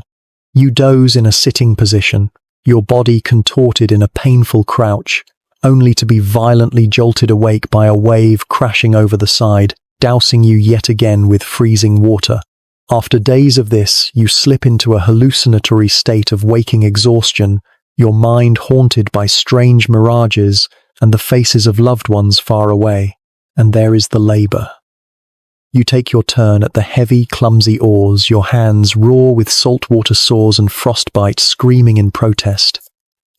You doze in a sitting position, your body contorted in a painful crouch, only to be violently jolted awake by a wave crashing over the side, dousing you yet again with freezing water. After days of this, you slip into a hallucinatory state of waking exhaustion, your mind haunted by strange mirages and the faces of loved ones far away. And there is the labor. You take your turn at the heavy, clumsy oars, your hands raw with saltwater sores and frostbite screaming in protest.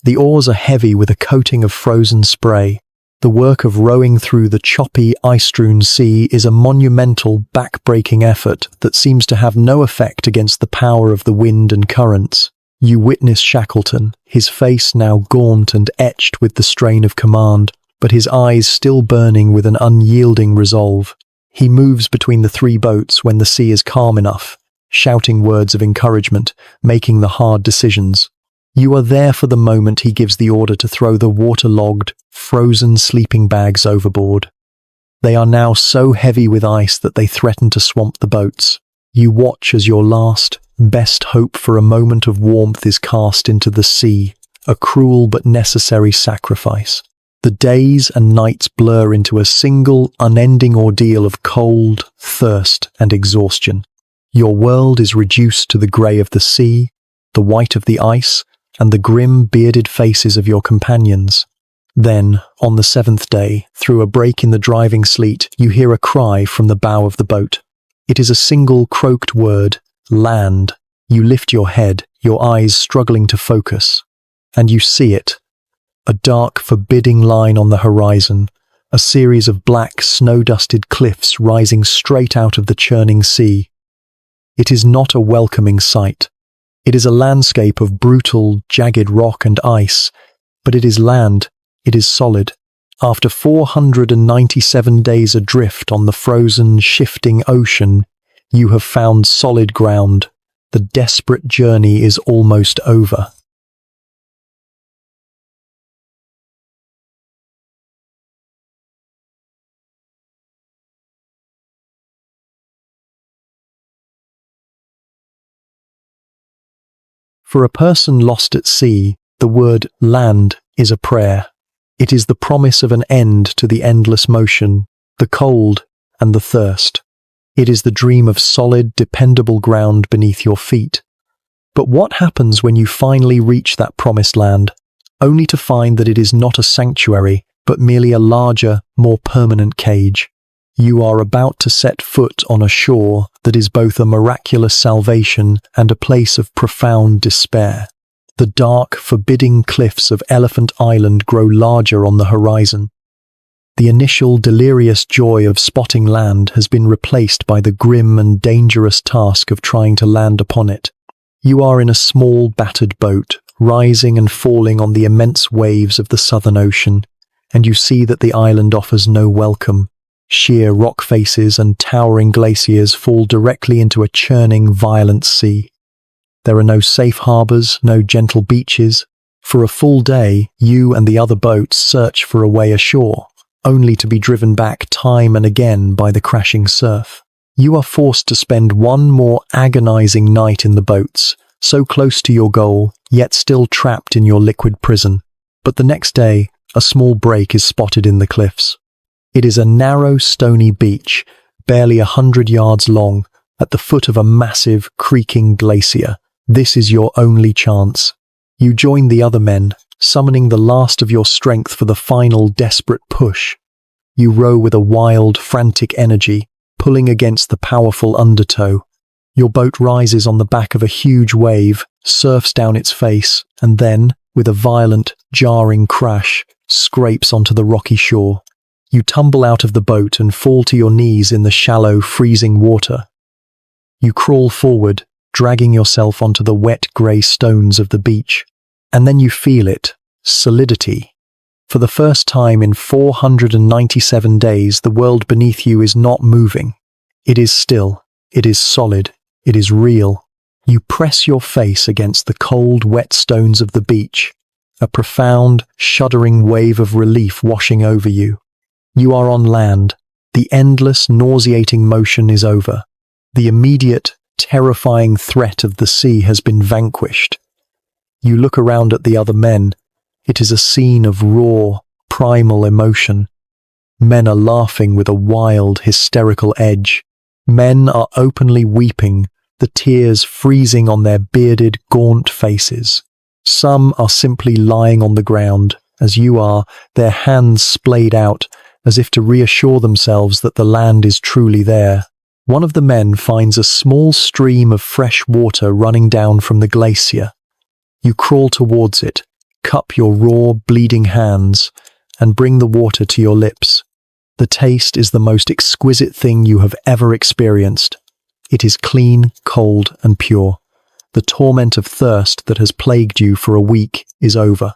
The oars are heavy with a coating of frozen spray. The work of rowing through the choppy, ice-strewn sea is a monumental, back-breaking effort that seems to have no effect against the power of the wind and currents. You witness Shackleton, his face now gaunt and etched with the strain of command, but his eyes still burning with an unyielding resolve. He moves between the 3 boats when the sea is calm enough, shouting words of encouragement, making the hard decisions. You are there for the moment he gives the order to throw the waterlogged, frozen sleeping bags overboard. They are now so heavy with ice that they threaten to swamp the boats. You watch as your last, best hope for a moment of warmth is cast into the sea, a cruel but necessary sacrifice. The days and nights blur into a single, unending ordeal of cold, thirst, and exhaustion. Your world is reduced to the grey of the sea, the white of the ice, and the grim, bearded faces of your companions. Then, on the 7th day, through a break in the driving sleet, you hear a cry from the bow of the boat. It is a single croaked word, land. You lift your head, your eyes struggling to focus, and you see it. A dark, forbidding line on the horizon, a series of black, snow-dusted cliffs rising straight out of the churning sea. It is not a welcoming sight. It is a landscape of brutal, jagged rock and ice, but it is land, it is solid. After 497 days adrift on the frozen, shifting ocean, you have found solid ground. The desperate journey is almost over. For a person lost at sea, the word land is a prayer. It is the promise of an end to the endless motion, the cold, and the thirst. It is the dream of solid, dependable ground beneath your feet. But what happens when you finally reach that promised land, only to find that it is not a sanctuary, but merely a larger, more permanent cage? You are about to set foot on a shore that is both a miraculous salvation and a place of profound despair. The dark, forbidding cliffs of Elephant Island grow larger on the horizon. The initial delirious joy of spotting land has been replaced by the grim and dangerous task of trying to land upon it. You are in a small, battered boat, rising and falling on the immense waves of the Southern Ocean, and you see that the island offers no welcome. Sheer rock faces and towering glaciers fall directly into a churning, violent sea. There are no safe harbours, no gentle beaches. For a full day, you and the other boats search for a way ashore, only to be driven back time and again by the crashing surf. You are forced to spend one more agonizing night in the boats, so close to your goal, yet still trapped in your liquid prison. But the next day, a small break is spotted in the cliffs. It is a narrow, stony beach, barely 100 yards long, at the foot of a massive, creaking glacier. This is your only chance. You join the other men, summoning the last of your strength for the final desperate push. You row with a wild, frantic energy, pulling against the powerful undertow. Your boat rises on the back of a huge wave, surfs down its face, and then, with a violent, jarring crash, scrapes onto the rocky shore. You tumble out of the boat and fall to your knees in the shallow, freezing water. You crawl forward, dragging yourself onto the wet grey stones of the beach. And then you feel it, solidity. For the first time in 497 days, the world beneath you is not moving. It is still, it is solid, it is real. You press your face against the cold, wet stones of the beach, a profound, shuddering wave of relief washing over you. You are on land. The endless, nauseating motion is over. The immediate, terrifying threat of the sea has been vanquished. You look around at the other men. It is a scene of raw, primal emotion. Men are laughing with a wild, hysterical edge. Men are openly weeping, the tears freezing on their bearded, gaunt faces. Some are simply lying on the ground, as you are, their hands splayed out, as if to reassure themselves that the land is truly there. One of the men finds a small stream of fresh water running down from the glacier. You crawl towards it, cup your raw, bleeding hands, and bring the water to your lips. The taste is the most exquisite thing you have ever experienced. It is clean, cold, and pure. The torment of thirst that has plagued you for a week is over.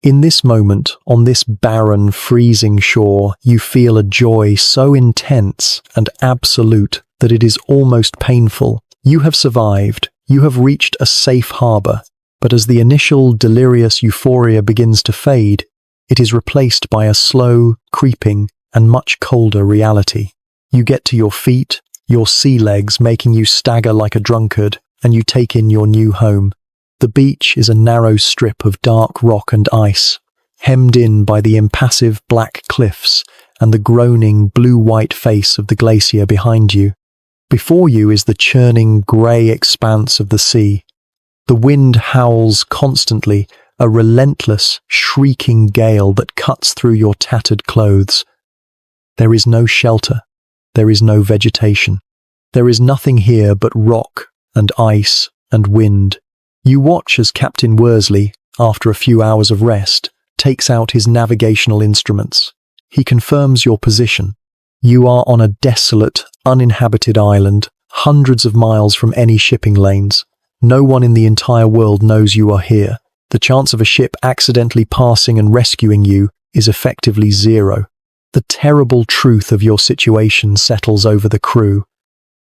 In this moment, on this barren, freezing shore, you feel a joy so intense and absolute that it is almost painful. You have survived. You have reached a safe harbor. But as the initial delirious euphoria begins to fade, it is replaced by a slow, creeping, and much colder reality. You get to your feet, your sea legs making you stagger like a drunkard, and you take in your new home. The beach is a narrow strip of dark rock and ice, hemmed in by the impassive black cliffs and the groaning blue-white face of the glacier behind you. Before you is the churning grey expanse of the sea. The wind howls constantly, a relentless, shrieking gale that cuts through your tattered clothes. There is no shelter. There is no vegetation. There is nothing here but rock and ice and wind. You watch as Captain Worsley, after a few hours of rest, takes out his navigational instruments. He confirms your position. You are on a desolate, uninhabited island, hundreds of miles from any shipping lanes. No one in the entire world knows you are here. The chance of a ship accidentally passing and rescuing you is effectively zero. The terrible truth of your situation settles over the crew.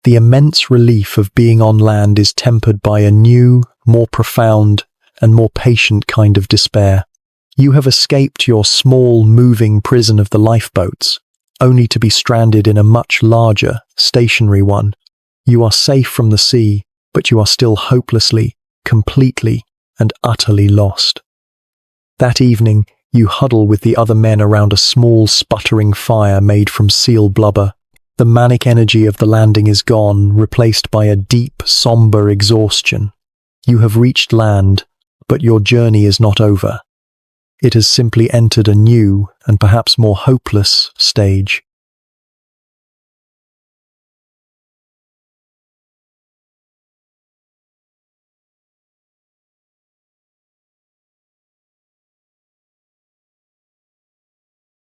The immense relief of being on land is tempered by a new, more profound, and more patient kind of despair. You have escaped your small, moving prison of the lifeboats, only to be stranded in a much larger, stationary one. You are safe from the sea, but you are still hopelessly, completely, and utterly lost. That evening, you huddle with the other men around a small, sputtering fire made from seal blubber. The manic energy of the landing is gone, replaced by a deep, somber exhaustion. You have reached land, but your journey is not over. It has simply entered a new and perhaps more hopeless stage.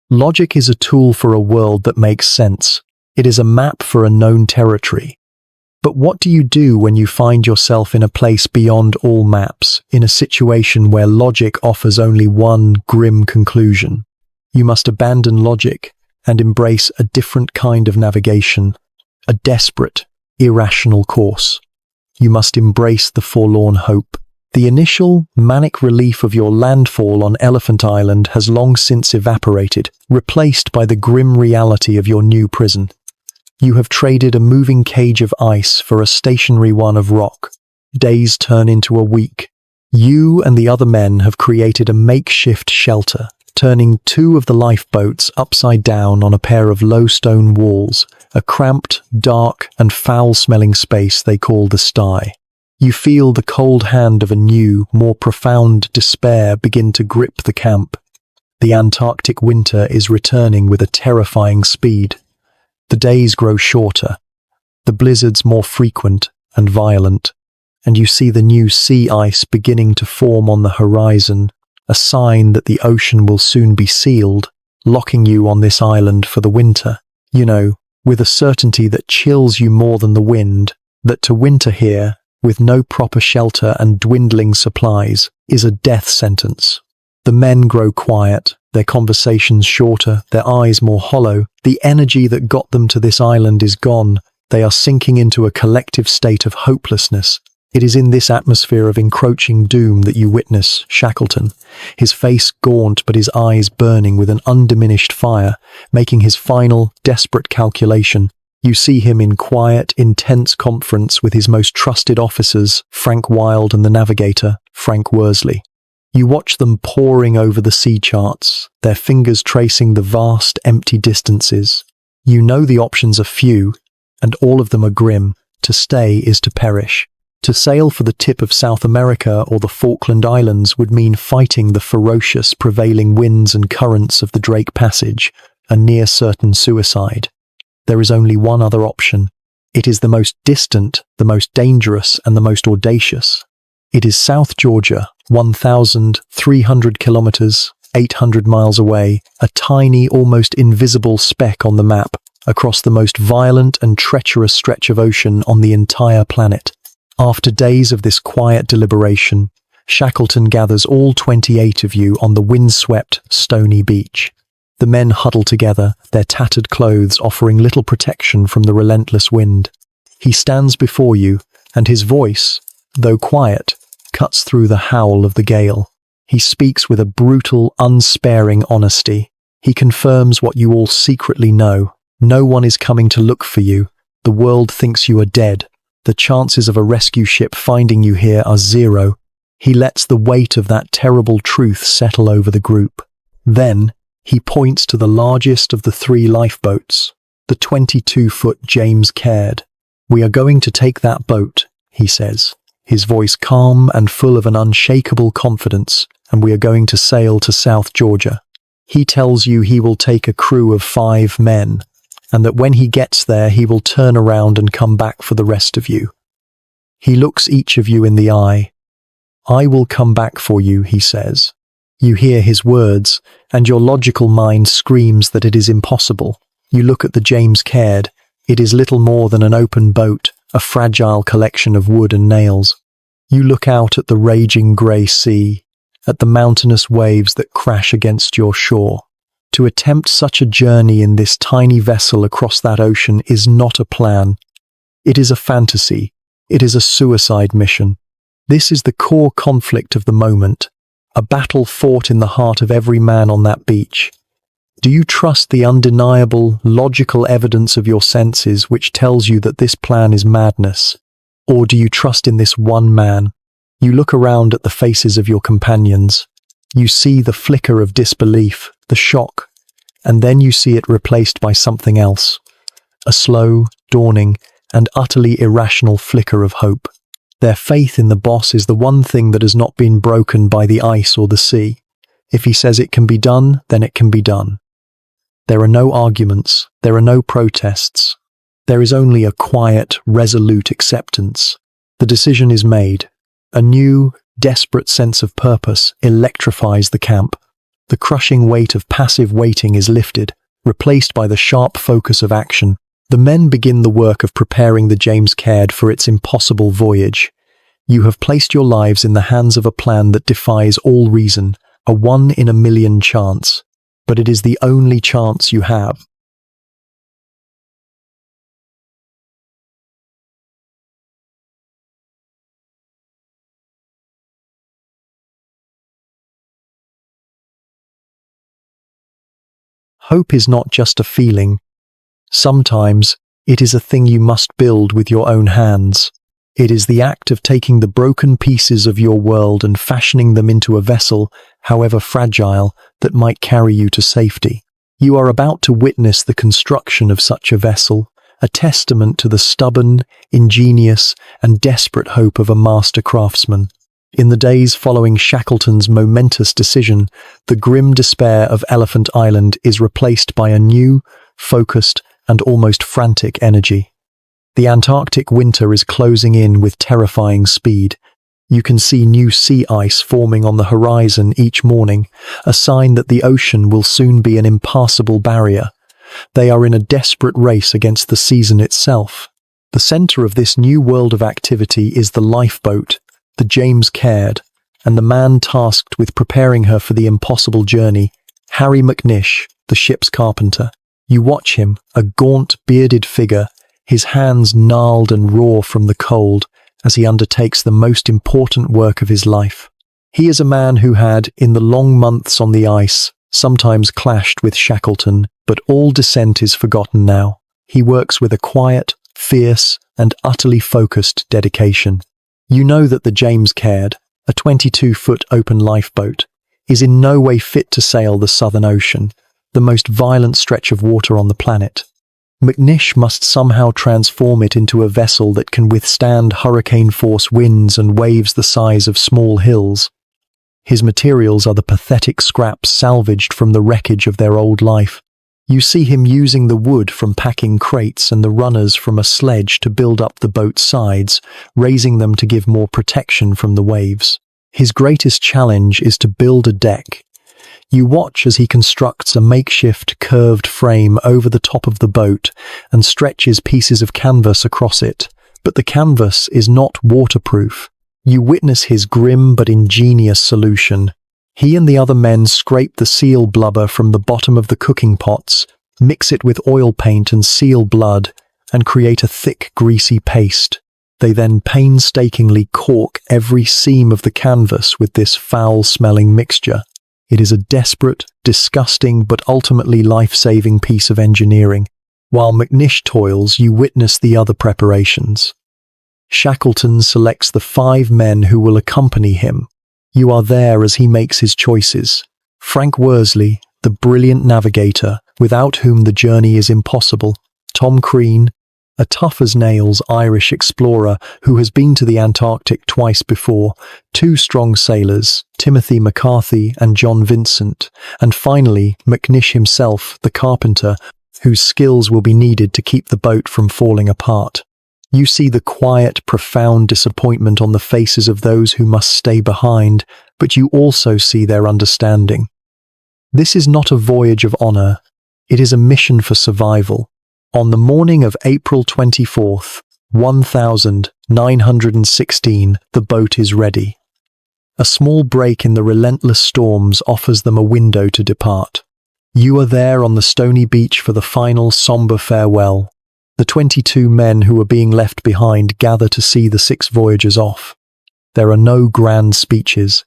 Logic is a tool for a world that makes sense. It is a map for a known territory. But what do you do when you find yourself in a place beyond all maps, in a situation where logic offers only one grim conclusion? You must abandon logic and embrace a different kind of navigation, a desperate, irrational course. You must embrace the forlorn hope. The initial, manic relief of your landfall on Elephant Island has long since evaporated, replaced by the grim reality of your new prison. You have traded a moving cage of ice for a stationary one of rock. Days turn into a week. You and the other men have created a makeshift shelter, turning two of the lifeboats upside down on a pair of low stone walls, a cramped, dark, and foul-smelling space they call the sty. You feel the cold hand of a new, more profound despair begin to grip the camp. The Antarctic winter is returning with a terrifying speed. The days grow shorter, the blizzards more frequent and violent, and you see the new sea ice beginning to form on the horizon, a sign that the ocean will soon be sealed, locking you on this island for the winter. You know, with a certainty that chills you more than the wind, that to winter here, with no proper shelter and dwindling supplies, is a death sentence. The men grow quiet, their conversations shorter, their eyes more hollow. The energy that got them to this island is gone. They are sinking into a collective state of hopelessness. It is in this atmosphere of encroaching doom that you witness Shackleton, his face gaunt but his eyes burning with an undiminished fire, making his final, desperate calculation. You see him in quiet, intense conference with his most trusted officers, Frank Wild and the navigator, Frank Worsley. You watch them poring over the sea charts, their fingers tracing the vast, empty distances. You know the options are few, and all of them are grim. To stay is to perish. To sail for the tip of South America or the Falkland Islands would mean fighting the ferocious, prevailing winds and currents of the Drake Passage, a near-certain suicide. There is only one other option. It is the most distant, the most dangerous, and the most audacious. It is South Georgia, 1,300 kilometers, 800 miles away, a tiny, almost invisible speck on the map, across the most violent and treacherous stretch of ocean on the entire planet. After days of this quiet deliberation, Shackleton gathers all 28 of you on the windswept, stony beach. The men huddle together, their tattered clothes offering little protection from the relentless wind. He stands before you, and his voice, though quiet, cuts through the howl of the gale. He speaks with a brutal, unsparing honesty. He confirms what you all secretly know. No one is coming to look for you. The world thinks you are dead. The chances of a rescue ship finding you here are zero. He lets the weight of that terrible truth settle over the group. Then, he points to the largest of the three lifeboats, the 22-foot James Caird. "We are going to take that boat," he says, his voice calm and full of an unshakable confidence, "and we are going to sail to South Georgia." He tells you he will take a crew of 5 men, and that when he gets there he will turn around and come back for the rest of you. He looks each of you in the eye. "I will come back for you," he says. You hear his words, and your logical mind screams that it is impossible. You look at the James Caird. It is little more than an open boat, a fragile collection of wood and nails. You look out at the raging grey sea, at the mountainous waves that crash against your shore. To attempt such a journey in this tiny vessel across that ocean is not a plan. It is a fantasy. It is a suicide mission. This is the core conflict of the moment, a battle fought in the heart of every man on that beach. Do you trust the undeniable, logical evidence of your senses which tells you that this plan is madness? Or do you trust in this one man? You look around at the faces of your companions. You see the flicker of disbelief, the shock, and then you see it replaced by something else. A slow, dawning, and utterly irrational flicker of hope. Their faith in the boss is the one thing that has not been broken by the ice or the sea. If he says it can be done, then it can be done. There are no arguments, there are no protests. There is only a quiet, resolute acceptance. The decision is made. A new, desperate sense of purpose electrifies the camp. The crushing weight of passive waiting is lifted, replaced by the sharp focus of action. The men begin the work of preparing the James Caird for its impossible voyage. You have placed your lives in the hands of a plan that defies all reason, a 1-in-a-million chance. But it is the only chance you have. Hope is not just a feeling. Sometimes it is a thing you must build with your own hands. It is the act of taking the broken pieces of your world and fashioning them into a vessel, however fragile, that might carry you to safety. You are about to witness the construction of such a vessel, a testament to the stubborn, ingenious, and desperate hope of a master craftsman. In the days following Shackleton's momentous decision, the grim despair of Elephant Island is replaced by a new, focused, and almost frantic energy. The Antarctic winter is closing in with terrifying speed. You can see new sea ice forming on the horizon each morning, a sign that the ocean will soon be an impassable barrier. They are in a desperate race against the season itself. The center of this new world of activity is the lifeboat, the James Caird, and the man tasked with preparing her for the impossible journey, Harry McNish, the ship's carpenter. You watch him, a gaunt, bearded figure, his hands gnarled and raw from the cold, as he undertakes the most important work of his life. He is a man who had, in the long months on the ice, sometimes clashed with Shackleton, but all dissent is forgotten now. He works with a quiet, fierce, and utterly focused dedication. You know that the James Caird, a 22-foot open lifeboat, is in no way fit to sail the Southern Ocean, the most violent stretch of water on the planet. McNish must somehow transform it into a vessel that can withstand hurricane-force winds and waves the size of small hills. His materials are the pathetic scraps salvaged from the wreckage of their old life. You see him using the wood from packing crates and the runners from a sledge to build up the boat's sides, raising them to give more protection from the waves. His greatest challenge is to build a deck. You watch as he constructs a makeshift curved frame over the top of the boat and stretches pieces of canvas across it, but the canvas is not waterproof. You witness his grim but ingenious solution. He and the other men scrape the seal blubber from the bottom of the cooking pots, mix it with oil paint and seal blood, and create a thick, greasy paste. They then painstakingly cork every seam of the canvas with this foul-smelling mixture. It is a desperate, disgusting, but ultimately life-saving piece of engineering. While McNish toils, you witness the other preparations. Shackleton selects the 5 men who will accompany him. You are there as he makes his choices. Frank Worsley, the brilliant navigator, without whom the journey is impossible. Tom Crean, a tough-as-nails Irish explorer who has been to the Antarctic twice before. 2 strong sailors, Timothy McCarthy and John Vincent. And finally, McNish himself, the carpenter, whose skills will be needed to keep the boat from falling apart. You see the quiet, profound disappointment on the faces of those who must stay behind, but you also see their understanding. This is not a voyage of honor. It is a mission for survival. On the morning of April 24th, 1916, the boat is ready. A small break in the relentless storms offers them a window to depart. You are there on the stony beach for the final somber farewell. The 22 men who are being left behind gather to see the 6 voyagers off. There are no grand speeches.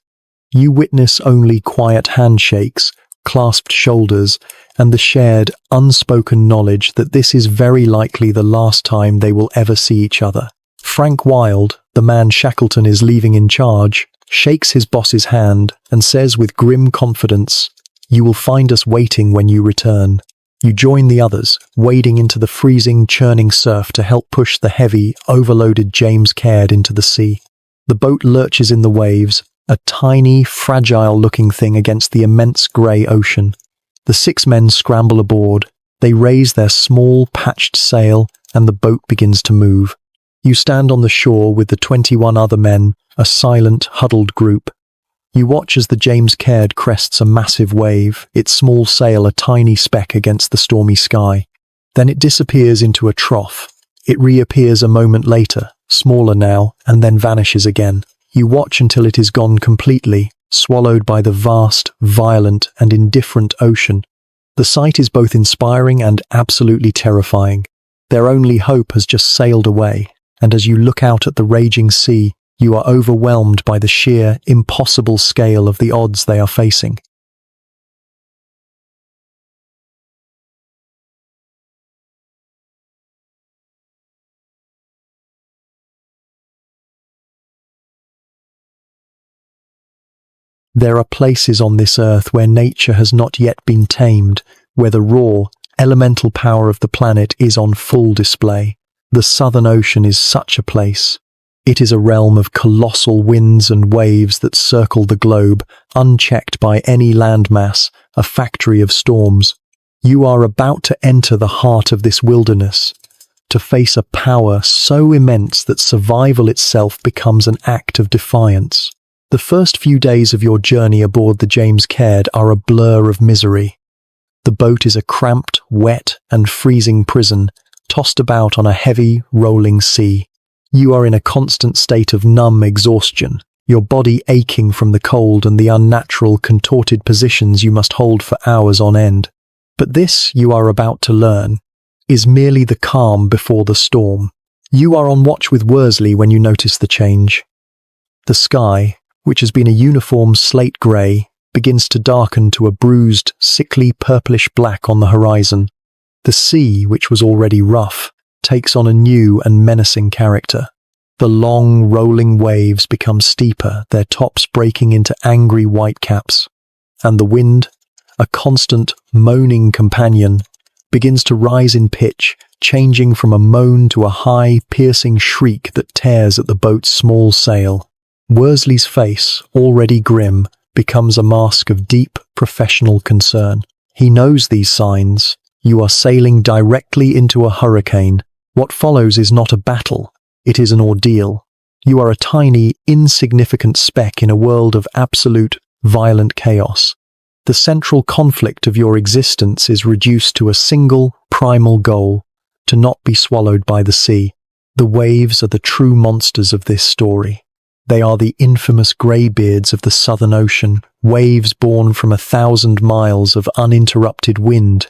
You witness only quiet handshakes, clasped shoulders, and the shared, unspoken knowledge that this is very likely the last time they will ever see each other. Frank Wilde, the man Shackleton is leaving in charge, shakes his boss's hand and says with grim confidence, "You will find us waiting when you return." You join the others, wading into the freezing, churning surf to help push the heavy, overloaded James Caird into the sea. The boat lurches in the waves, a tiny, fragile-looking thing against the immense grey ocean. The 6 men scramble aboard. They raise their small, patched sail, and the boat begins to move. You stand on the shore with the 21 other men, a silent, huddled group. You watch as the James Caird crests a massive wave, its small sail a tiny speck against the stormy sky. Then it disappears into a trough. It reappears a moment later, smaller now, and then vanishes again. You watch until it is gone completely, swallowed by the vast, violent, and indifferent ocean. The sight is both inspiring and absolutely terrifying. Their only hope has just sailed away, and as you look out at the raging sea, you are overwhelmed by the sheer, impossible scale of the odds they are facing. There are places on this earth where nature has not yet been tamed, where the raw, elemental power of the planet is on full display. The Southern Ocean is such a place. It is a realm of colossal winds and waves that circle the globe, unchecked by any landmass, a factory of storms. You are about to enter the heart of this wilderness, to face a power so immense that survival itself becomes an act of defiance. The first few days of your journey aboard the James Caird are a blur of misery. The boat is a cramped, wet, and freezing prison, tossed about on a heavy, rolling sea. You are in a constant state of numb exhaustion, your body aching from the cold and the unnatural, contorted positions you must hold for hours on end. But this, you are about to learn, is merely the calm before the storm. You are on watch with Worsley when you notice the change. The sky, which has been a uniform slate grey, begins to darken to a bruised, sickly purplish black on the horizon. The sea, which was already rough, takes on a new and menacing character. The long, rolling waves become steeper, their tops breaking into angry whitecaps. And the wind, a constant, moaning companion, begins to rise in pitch, changing from a moan to a high, piercing shriek that tears at the boat's small sail. Worsley's face, already grim, becomes a mask of deep, professional concern. He knows these signs. You are sailing directly into a hurricane. What follows is not a battle, it is an ordeal. You are a tiny, insignificant speck in a world of absolute, violent chaos. The central conflict of your existence is reduced to a single, primal goal: to not be swallowed by the sea. The waves are the true monsters of this story. They are the infamous greybeards of the Southern Ocean, waves born from 1,000 miles of uninterrupted wind.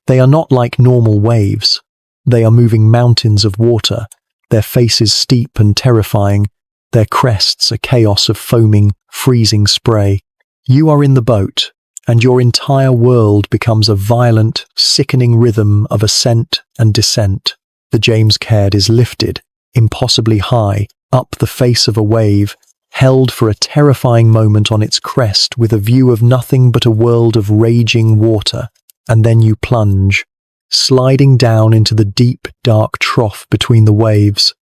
They are not like normal waves. They are moving mountains of water, their faces steep and terrifying, their crests a chaos of foaming, freezing spray. You are in the boat, and your entire world becomes a violent, sickening rhythm of ascent and descent. The James Caird is lifted, impossibly high, up the face of a wave, held for a terrifying moment on its crest with a view of nothing but a world of raging water, and then you plunge, sliding down into the deep, dark trough between the waves,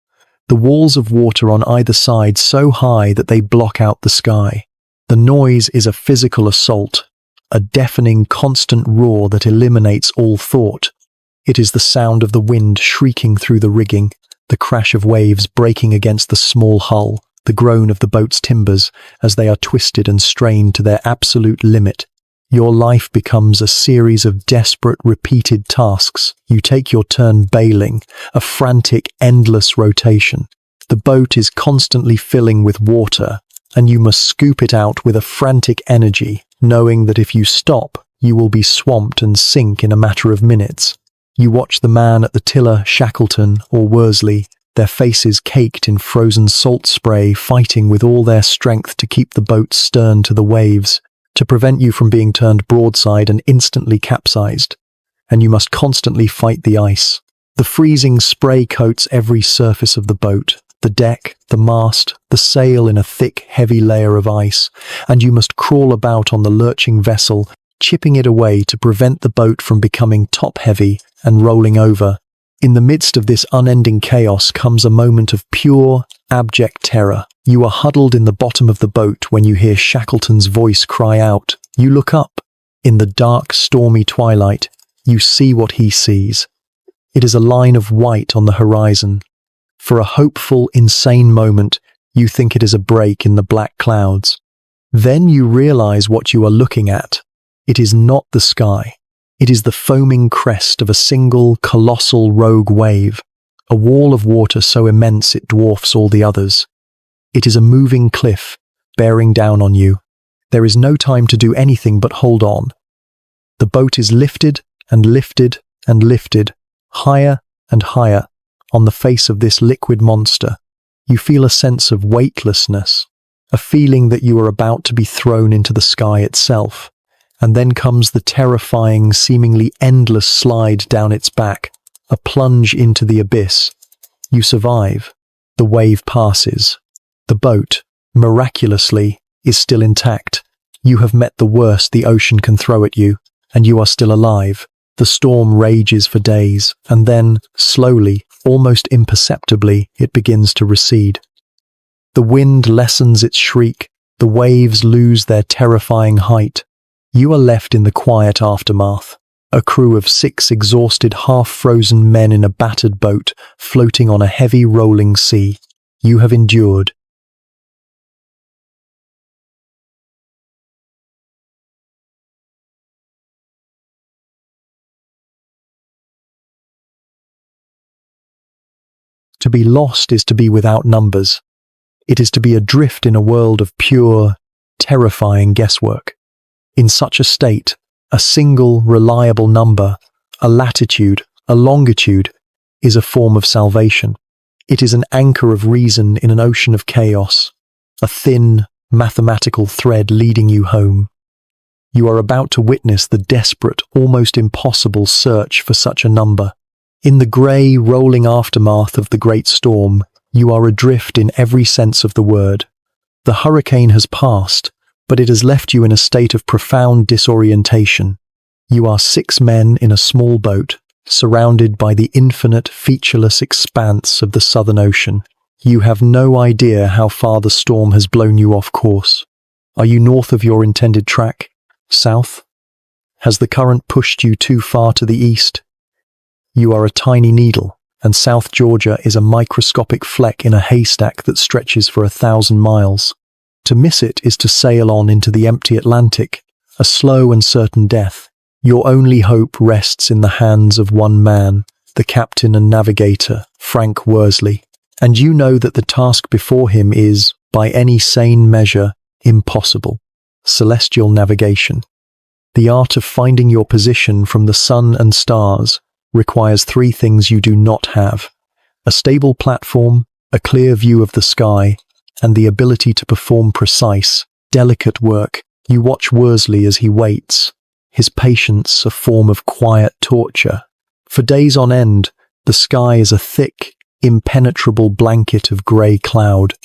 the walls of water on either side so high that they block out the sky. The noise is a physical assault, a deafening, constant roar that eliminates all thought. It is the sound of the wind shrieking through the rigging, the crash of waves breaking against the small hull, the groan of the boat's timbers as they are twisted and strained to their absolute limit. Your life becomes a series of desperate, repeated tasks. You take your turn bailing, a frantic, endless rotation. The boat is constantly filling with water, and you must scoop it out with a frantic energy, knowing that if you stop, you will be swamped and sink in a matter of minutes. You watch the man at the tiller, Shackleton or Worsley, their faces caked in frozen salt spray, fighting with all their strength to keep the boat's stern to the waves, to prevent you from being turned broadside and instantly capsized. And you must constantly fight the ice. The freezing spray coats every surface of the boat, the deck, the mast, the sail in a thick, heavy layer of ice, and you must crawl about on the lurching vessel, chipping it away to prevent the boat from becoming top-heavy and rolling over. In the midst of this unending chaos comes a moment of pure, abject terror. You are huddled in the bottom of the boat when you hear Shackleton's voice cry out. You look up. In the dark, stormy twilight, you see what he sees. It is a line of white on the horizon. For a hopeful, insane moment, you think it is a break in the black clouds. Then you realize what you are looking at. It is not the sky. It is the foaming crest of a single, colossal rogue wave, a wall of water so immense it dwarfs all the others. It is a moving cliff, bearing down on you. There is no time to do anything but hold on. The boat is lifted and lifted and lifted, higher and higher, on the face of this liquid monster. You feel a sense of weightlessness, a feeling that you are about to be thrown into the sky itself. And then comes the terrifying, seemingly endless slide down its back, a plunge into the abyss. You survive. The wave passes. The boat, miraculously, is still intact. You have met the worst the ocean can throw at you, and you are still alive. The storm rages for days, and then, slowly, almost imperceptibly, it begins to recede. The wind lessens its shriek, the waves lose their terrifying height. You are left in the quiet aftermath, a crew of 6 exhausted, half-frozen men in a battered boat, floating on a heavy, rolling sea. You have endured. To be lost is to be without numbers. It is to be adrift in a world of pure, terrifying guesswork. In such a state, a single, reliable number, a latitude, a longitude, is a form of salvation. It is an anchor of reason in an ocean of chaos, a thin, mathematical thread leading you home. You are about to witness the desperate, almost impossible search for such a number. In the grey, rolling aftermath of the great storm, you are adrift in every sense of the word. The hurricane has passed, but it has left you in a state of profound disorientation. You are 6 men in a small boat, surrounded by the infinite, featureless expanse of the Southern Ocean. You have no idea how far the storm has blown you off course. Are you north of your intended track? South? Has the current pushed you too far to the east? You are a tiny needle, and South Georgia is a microscopic fleck in a haystack that stretches for 1,000 miles. To miss it is to sail on into the empty Atlantic, a slow and certain death. Your only hope rests in the hands of one man, the captain and navigator, Frank Worsley, and you know that the task before him is, by any sane measure, impossible. Celestial navigation. The art of finding your position from the sun and stars requires 3 things you do not have: a stable platform, a clear view of the sky, and the ability to perform precise, delicate work. You watch Worsley as he waits, his patience a form of quiet torture. For days on end, the sky is a thick, impenetrable blanket of grey cloud.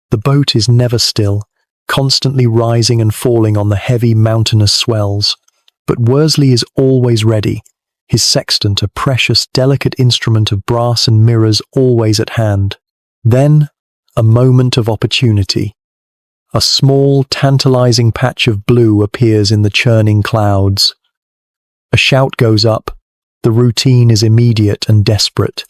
The boat is never still, constantly rising and falling on the heavy mountainous swells. But Worsley is always ready, his sextant a precious, delicate instrument of brass and mirrors always at hand. Then, a moment of opportunity. A small, tantalizing patch of blue appears in the churning clouds. A shout goes up. The routine is immediate and desperate.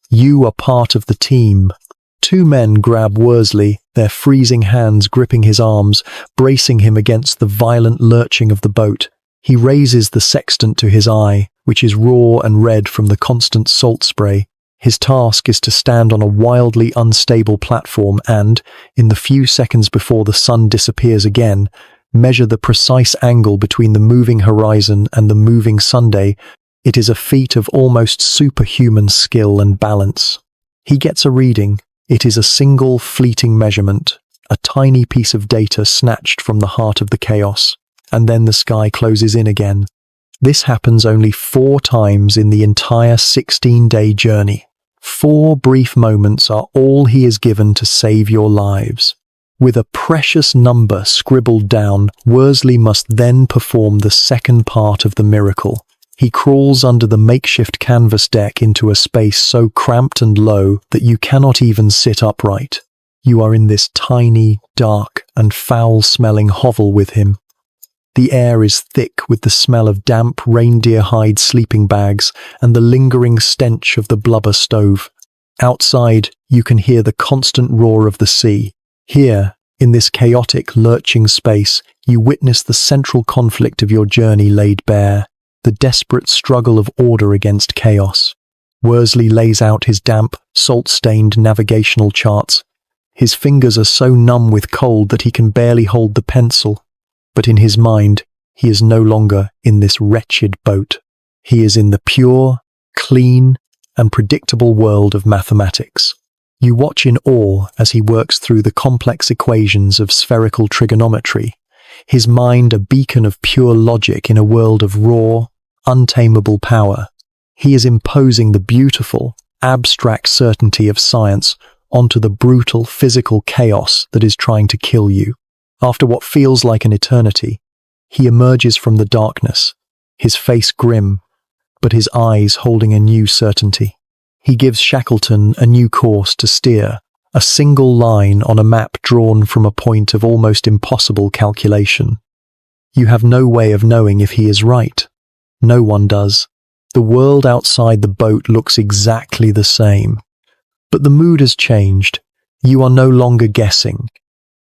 You are part of the team. 2 men grab Worsley, their freezing hands gripping his arms, bracing him against the violent lurching of the boat. He raises the sextant to his eye, which is raw and red from the constant salt spray. His task is to stand on a wildly unstable platform and, in the few seconds before the sun disappears again, measure the precise angle between the moving horizon and the moving Sunday. It is a feat of almost superhuman skill and balance. He gets a reading. It is a single fleeting measurement, a tiny piece of data snatched from the heart of the chaos, and then the sky closes in again. This happens only 4 times in the entire 16-day journey. 4 brief moments are all he is given to save your lives. With a precious number scribbled down, Worsley must then perform the second part of the miracle. He crawls under the makeshift canvas deck into a space so cramped and low that you cannot even sit upright. You are in this tiny, dark, and foul-smelling hovel with him. The air is thick with the smell of damp reindeer hide sleeping bags and the lingering stench of the blubber stove. Outside, you can hear the constant roar of the sea. Here, in this chaotic, lurching space, you witness the central conflict of your journey laid bare, the desperate struggle of order against chaos. Worsley lays out his damp, salt-stained navigational charts. His fingers are so numb with cold that he can barely hold the pencil. But in his mind, he is no longer in this wretched boat. He is in the pure, clean, and predictable world of mathematics. You watch in awe as he works through the complex equations of spherical trigonometry, his mind a beacon of pure logic in a world of raw, untamable power. He is imposing the beautiful, abstract certainty of science onto the brutal physical chaos that is trying to kill you. After what feels like an eternity, he emerges from the darkness, his face grim, but his eyes holding a new certainty. He gives Shackleton a new course to steer, a single line on a map drawn from a point of almost impossible calculation. You have no way of knowing if he is right. No one does. The world outside the boat looks exactly the same. But the mood has changed. You are no longer guessing.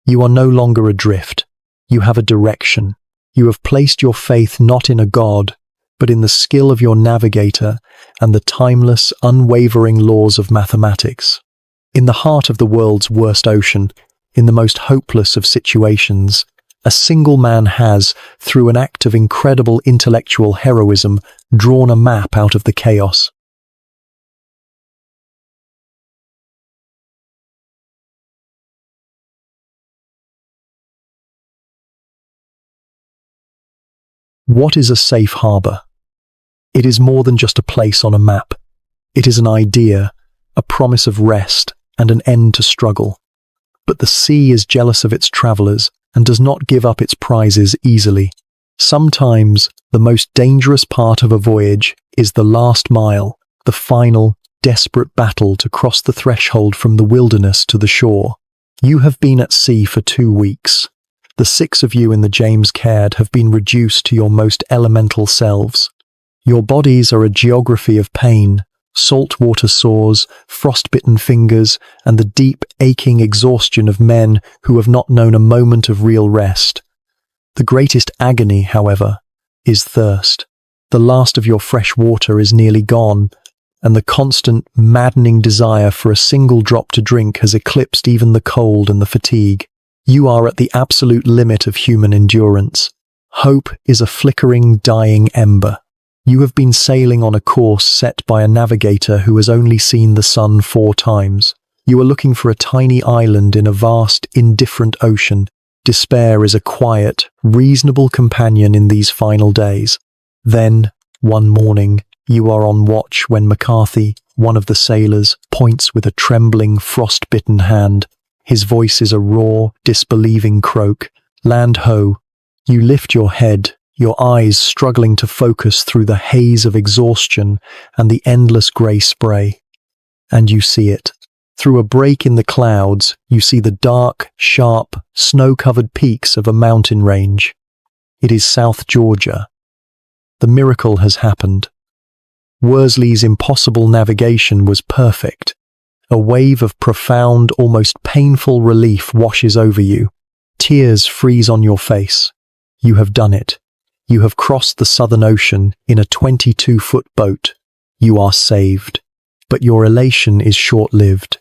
You are no longer adrift. You have a direction. You have placed your faith not in a god, but in the skill of your navigator and the timeless, unwavering laws of mathematics. In the heart of the world's worst ocean, in the most hopeless of situations, a single man has, through an act of incredible intellectual heroism, drawn a map out of the chaos. What is a safe harbor? It is more than just a place on a map. It is an idea, a promise of rest, and an end to struggle. But the sea is jealous of its travelers and does not give up its prizes easily. Sometimes, the most dangerous part of a voyage is the last mile, the final, desperate battle to cross the threshold from the wilderness to the shore. You have been at sea for 2 weeks. The 6 of you in the James Caird have been reduced to your most elemental selves. Your bodies are a geography of pain, saltwater sores, frostbitten fingers, and the deep, aching exhaustion of men who have not known a moment of real rest. The greatest agony, however, is thirst. The last of your fresh water is nearly gone, and the constant, maddening desire for a single drop to drink has eclipsed even the cold and the fatigue. You are at the absolute limit of human endurance. Hope is a flickering, dying ember. You have been sailing on a course set by a navigator who has only seen the sun 4 times. You are looking for a tiny island in a vast, indifferent ocean. Despair is a quiet, reasonable companion in these final days. Then, one morning, you are on watch when McCarthy, one of the sailors, points with a trembling, frost-bitten hand. His voice is a raw, disbelieving croak. Land ho! You lift your head, your eyes struggling to focus through the haze of exhaustion and the endless grey spray. And you see it. Through a break in the clouds, you see the dark, sharp, snow-covered peaks of a mountain range. It is South Georgia. The miracle has happened. Worsley's impossible navigation was perfect. A wave of profound, almost painful relief washes over you. Tears freeze on your face. You have done it. You have crossed the Southern Ocean in a 22-foot boat. You are saved. But your elation is short-lived.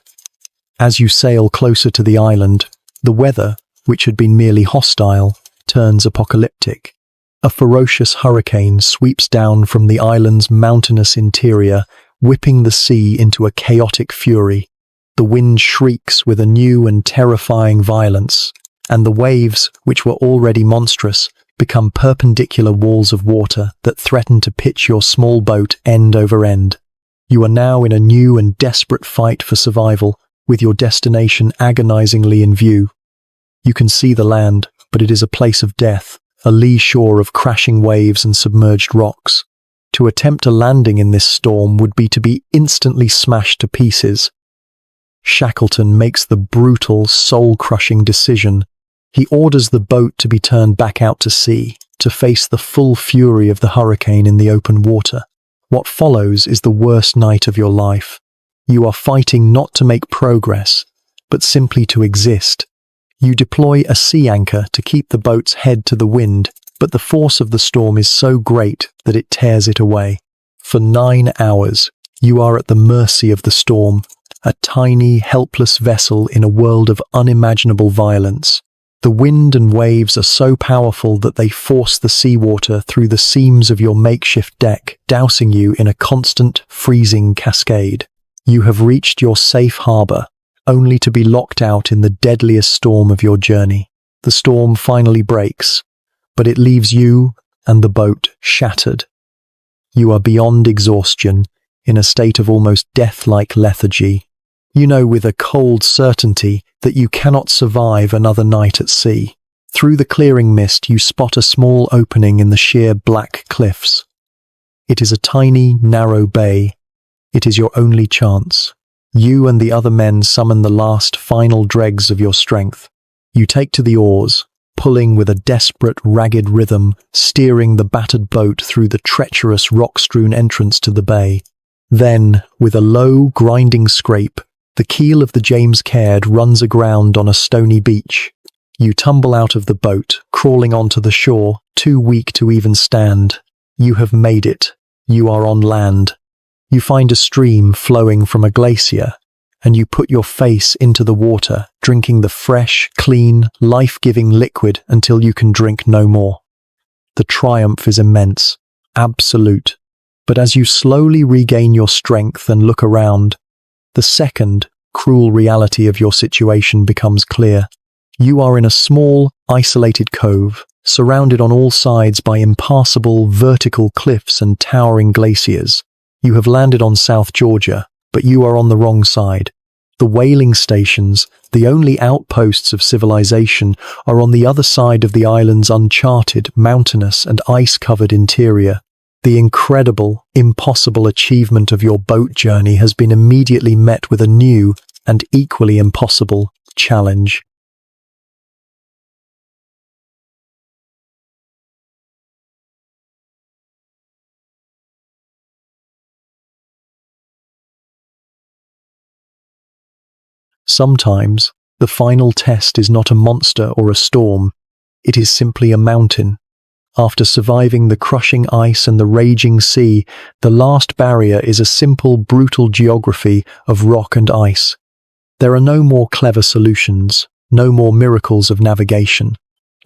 As you sail closer to the island, the weather, which had been merely hostile, turns apocalyptic. A ferocious hurricane sweeps down from the island's mountainous interior, whipping the sea into a chaotic fury. The wind shrieks with a new and terrifying violence, and the waves, which were already monstrous, become perpendicular walls of water that threaten to pitch your small boat end over end. You are now in a new and desperate fight for survival, with your destination agonizingly in view. You can see the land, but it is a place of death, a lee shore of crashing waves and submerged rocks. To attempt a landing in this storm would be to be instantly smashed to pieces. Shackleton makes the brutal, soul-crushing decision. He orders the boat to be turned back out to sea, to face the full fury of the hurricane in the open water. What follows is the worst night of your life. You are fighting not to make progress, but simply to exist. You deploy a sea anchor to keep the boat's head to the wind, but the force of the storm is so great that it tears it away. For 9 hours, you are at the mercy of the storm, a tiny, helpless vessel in a world of unimaginable violence. The wind and waves are so powerful that they force the seawater through the seams of your makeshift deck, dousing you in a constant, freezing cascade. You have reached your safe harbor, only to be locked out in the deadliest storm of your journey. The storm finally breaks, but it leaves you and the boat shattered. You are beyond exhaustion, in a state of almost death-like lethargy. You know with a cold certainty that you cannot survive another night at sea. Through the clearing mist, you spot a small opening in the sheer black cliffs. It is a tiny, narrow bay. It is your only chance. You and the other men summon the last, final dregs of your strength. You take to the oars, pulling with a desperate, ragged rhythm, steering the battered boat through the treacherous, rock-strewn entrance to the bay. Then, with a low, grinding scrape, the keel of the James Caird runs aground on a stony beach. You tumble out of the boat, crawling onto the shore, too weak to even stand. You have made it. You are on land. You find a stream flowing from a glacier, and you put your face into the water, drinking the fresh, clean, life-giving liquid until you can drink no more. The triumph is immense, absolute. But as you slowly regain your strength and look around, the second, cruel reality of your situation becomes clear. You are in a small, isolated cove, surrounded on all sides by impassable vertical cliffs and towering glaciers. You have landed on South Georgia, but you are on the wrong side. The whaling stations, the only outposts of civilization, are on the other side of the island's uncharted, mountainous, and ice-covered interior. The incredible, impossible achievement of your boat journey has been immediately met with a new and equally impossible challenge. Sometimes, the final test is not a monster or a storm. It is simply a mountain. After surviving the crushing ice and the raging sea, the last barrier is a simple, brutal geography of rock and ice. There are no more clever solutions, no more miracles of navigation.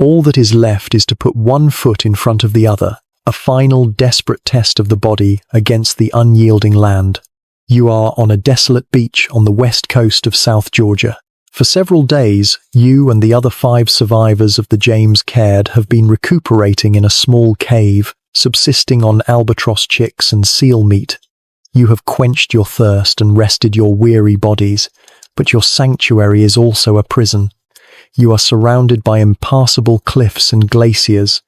All that is left is to put one foot in front of the other, a final, desperate test of the body against the unyielding land. You are on a desolate beach on the west coast of South Georgia. For several days, you and the other 5 survivors of the James Caird have been recuperating in a small cave, subsisting on albatross chicks and seal meat. You have quenched your thirst and rested your weary bodies, but your sanctuary is also a prison. You are surrounded by impassable cliffs and glaciers,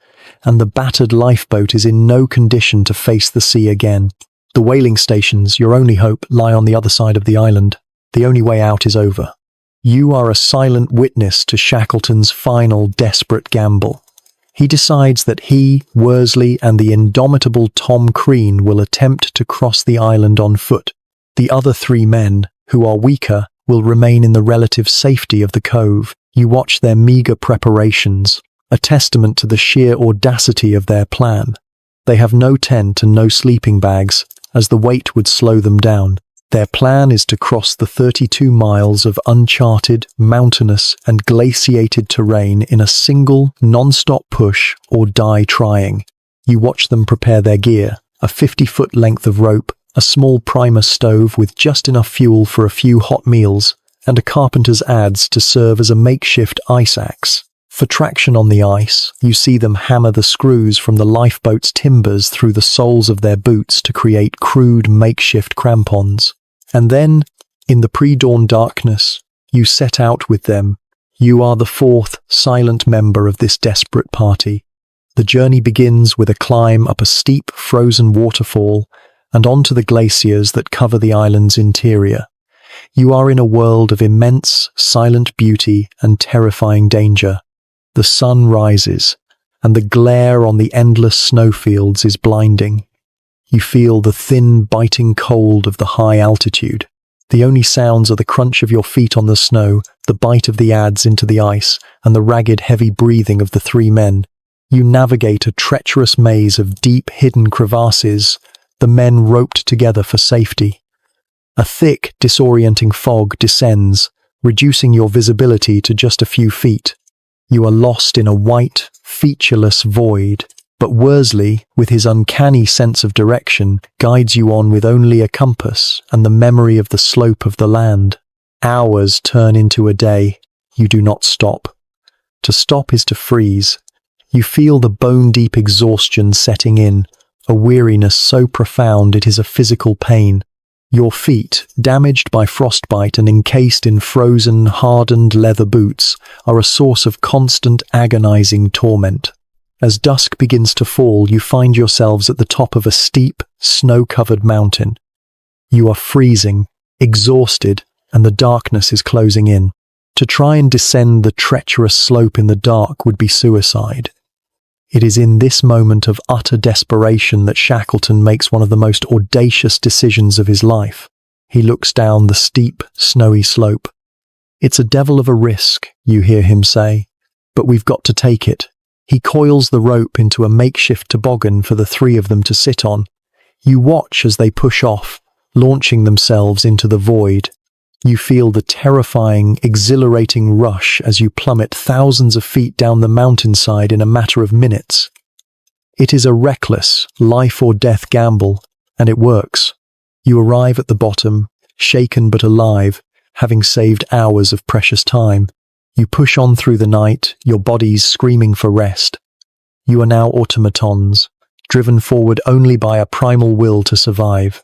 and the battered lifeboat is in no condition to face the sea again. The whaling stations, your only hope, lie on the other side of the island. The only way out is over. You are a silent witness to Shackleton's final desperate gamble. He decides that he, Worsley, and the indomitable Tom Crean will attempt to cross the island on foot. The other 3 men, who are weaker, will remain in the relative safety of the cove. You watch their meager preparations, a testament to the sheer audacity of their plan. They have no tent and no sleeping bags, as the weight would slow them down. Their plan is to cross the 32 miles of uncharted, mountainous, and glaciated terrain in a single, non-stop push or die trying. You watch them prepare their gear, a 50-foot length of rope, a small primer stove with just enough fuel for a few hot meals, and a carpenter's adze to serve as a makeshift ice axe. For traction on the ice, you see them hammer the screws from the lifeboat's timbers through the soles of their boots to create crude makeshift crampons. And then, in the pre-dawn darkness, you set out with them. You are the 4th, silent member of this desperate party. The journey begins with a climb up a steep, frozen waterfall and onto the glaciers that cover the island's interior. You are in a world of immense, silent beauty and terrifying danger. The sun rises, and the glare on the endless snowfields is blinding. You feel the thin, biting cold of the high altitude. The only sounds are the crunch of your feet on the snow, the bite of the adze into the ice, and the ragged, heavy breathing of the three men. You navigate a treacherous maze of deep, hidden crevasses, the men roped together for safety. A thick, disorienting fog descends, reducing your visibility to just a few feet. You are lost in a white, featureless void, but Worsley, with his uncanny sense of direction, guides you on with only a compass and the memory of the slope of the land. Hours turn into a day. You do not stop. To stop is to freeze. You feel the bone-deep exhaustion setting in, a weariness so profound it is a physical pain. Your feet, damaged by frostbite and encased in frozen, hardened leather boots, are a source of constant, agonizing torment. As dusk begins to fall, you find yourselves at the top of a steep, snow-covered mountain. You are freezing, exhausted, and the darkness is closing in. To try and descend the treacherous slope in the dark would be suicide. It is in this moment of utter desperation that Shackleton makes one of the most audacious decisions of his life. He looks down the steep, snowy slope. "It's a devil of a risk," you hear him say, "but we've got to take it." He coils the rope into a makeshift toboggan for the three of them to sit on. You watch as they push off, launching themselves into the void. You feel the terrifying, exhilarating rush as you plummet thousands of feet down the mountainside in a matter of minutes. It is a reckless, life-or-death gamble, and it works. You arrive at the bottom, shaken but alive, having saved hours of precious time. You push on through the night, your bodies screaming for rest. You are now automatons, driven forward only by a primal will to survive.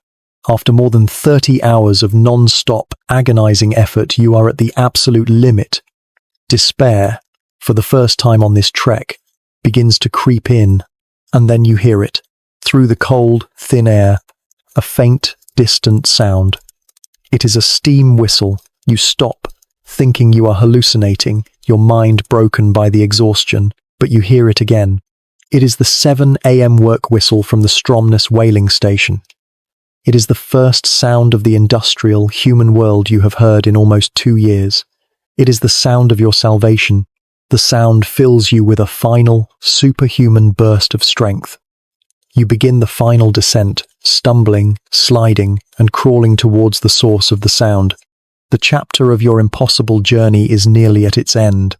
After more than 30 hours of non-stop, agonizing effort, you are at the absolute limit. Despair, for the first time on this trek, begins to creep in, and then you hear it, through the cold, thin air, a faint, distant sound. It is a steam whistle. You stop, thinking you are hallucinating, your mind broken by the exhaustion, but you hear it again. It is the 7 a.m. work whistle from the Stromness whaling station. It is the first sound of the industrial, human world you have heard in almost 2 years. It is the sound of your salvation. The sound fills you with a final, superhuman burst of strength. You begin the final descent, stumbling, sliding, and crawling towards the source of the sound. The chapter of your impossible journey is nearly at its end.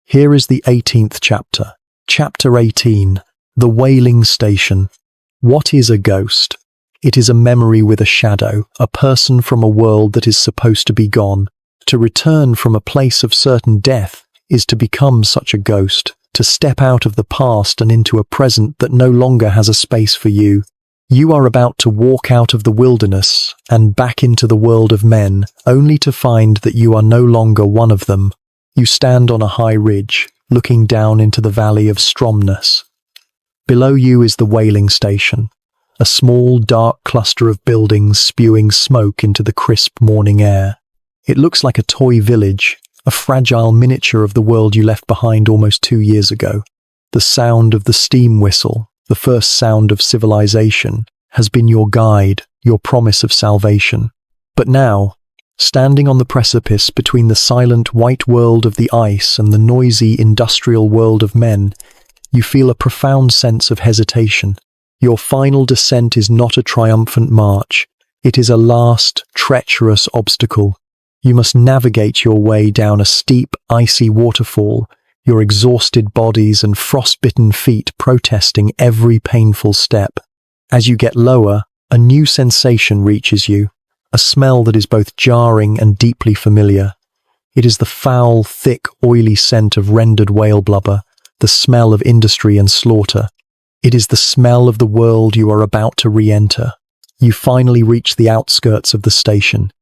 Here is the 18th chapter. Chapter 18. The Whaling Station. What is a ghost? It is a memory with a shadow, a person from a world that is supposed to be gone. To return from a place of certain death is to become such a ghost, to step out of the past and into a present that no longer has a space for you. You are about to walk out of the wilderness and back into the world of men, only to find that you are no longer one of them. You stand on a high ridge, looking down into the valley of Stromness. Below you is the whaling station, a small, dark cluster of buildings spewing smoke into the crisp morning air. It looks like a toy village, a fragile miniature of the world you left behind almost 2 years ago. The sound of the steam whistle, the first sound of civilization, has been your guide, your promise of salvation. But now, standing on the precipice between the silent white world of the ice and the noisy industrial world of men, you feel a profound sense of hesitation. Your final descent is not a triumphant march. It is a last, treacherous obstacle. You must navigate your way down a steep, icy waterfall, your exhausted bodies and frostbitten feet protesting every painful step. As you get lower, a new sensation reaches you, a smell that is both jarring and deeply familiar. It is the foul, thick, oily scent of rendered whale blubber, the smell of industry and slaughter. It is the smell of the world you are about to re-enter. You finally reach the outskirts of the station.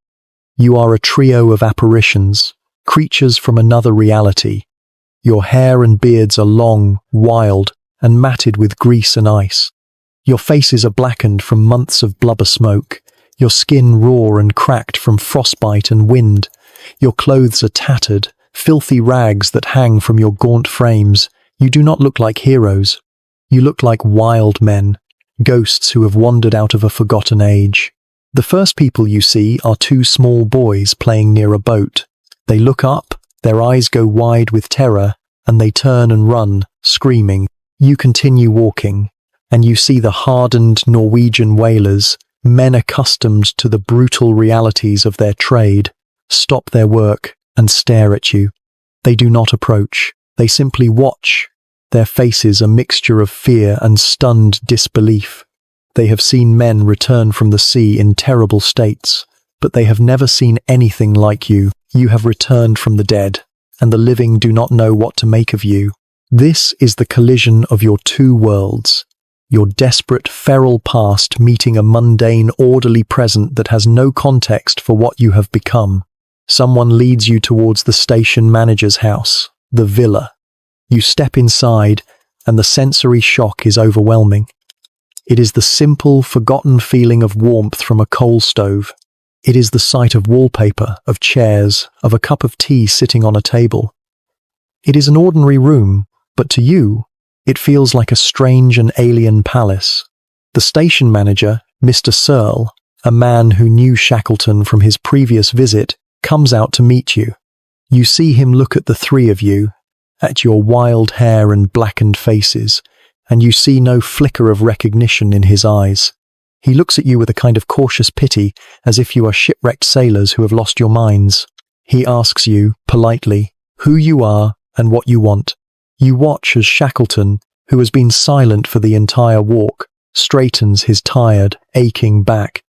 You are a trio of apparitions, creatures from another reality, Your hair and beards are long, wild, and matted with grease and ice. Your faces are blackened from months of blubber smoke, your skin raw and cracked from frostbite and wind. Your clothes are tattered, filthy rags that hang from your gaunt frames. You do not look like heroes. You look like wild men, ghosts who have wandered out of a forgotten age. The first people you see are two small boys playing near a boat. They look up, their eyes go wide with terror, and they turn and run, screaming. You continue walking, and you see the hardened Norwegian whalers, men accustomed to the brutal realities of their trade, stop their work and stare at you. They do not approach. They simply watch, their faces a mixture of fear and stunned disbelief. They have seen men return from the sea in terrible states, but they have never seen anything like you. You have returned from the dead, and the living do not know what to make of you. This is the collision of your two worlds, your desperate, feral past meeting a mundane, orderly present that has no context for what you have become. Someone leads you towards the station manager's house, the villa. You step inside, and the sensory shock is overwhelming. It is the simple, forgotten feeling of warmth from a coal stove. It is the sight of wallpaper, of chairs, of a cup of tea sitting on a table. It is an ordinary room, but to you, it feels like a strange and alien palace. The station manager, Mr. Searle, a man who knew Shackleton from his previous visit, comes out to meet you. You see him look at the three of you, at your wild hair and blackened faces, and you see no flicker of recognition in his eyes. He looks at you with a kind of cautious pity, as if you are shipwrecked sailors who have lost your minds. He asks you, politely, who you are and what you want. You watch as Shackleton, who has been silent for the entire walk, straightens his tired, aching back.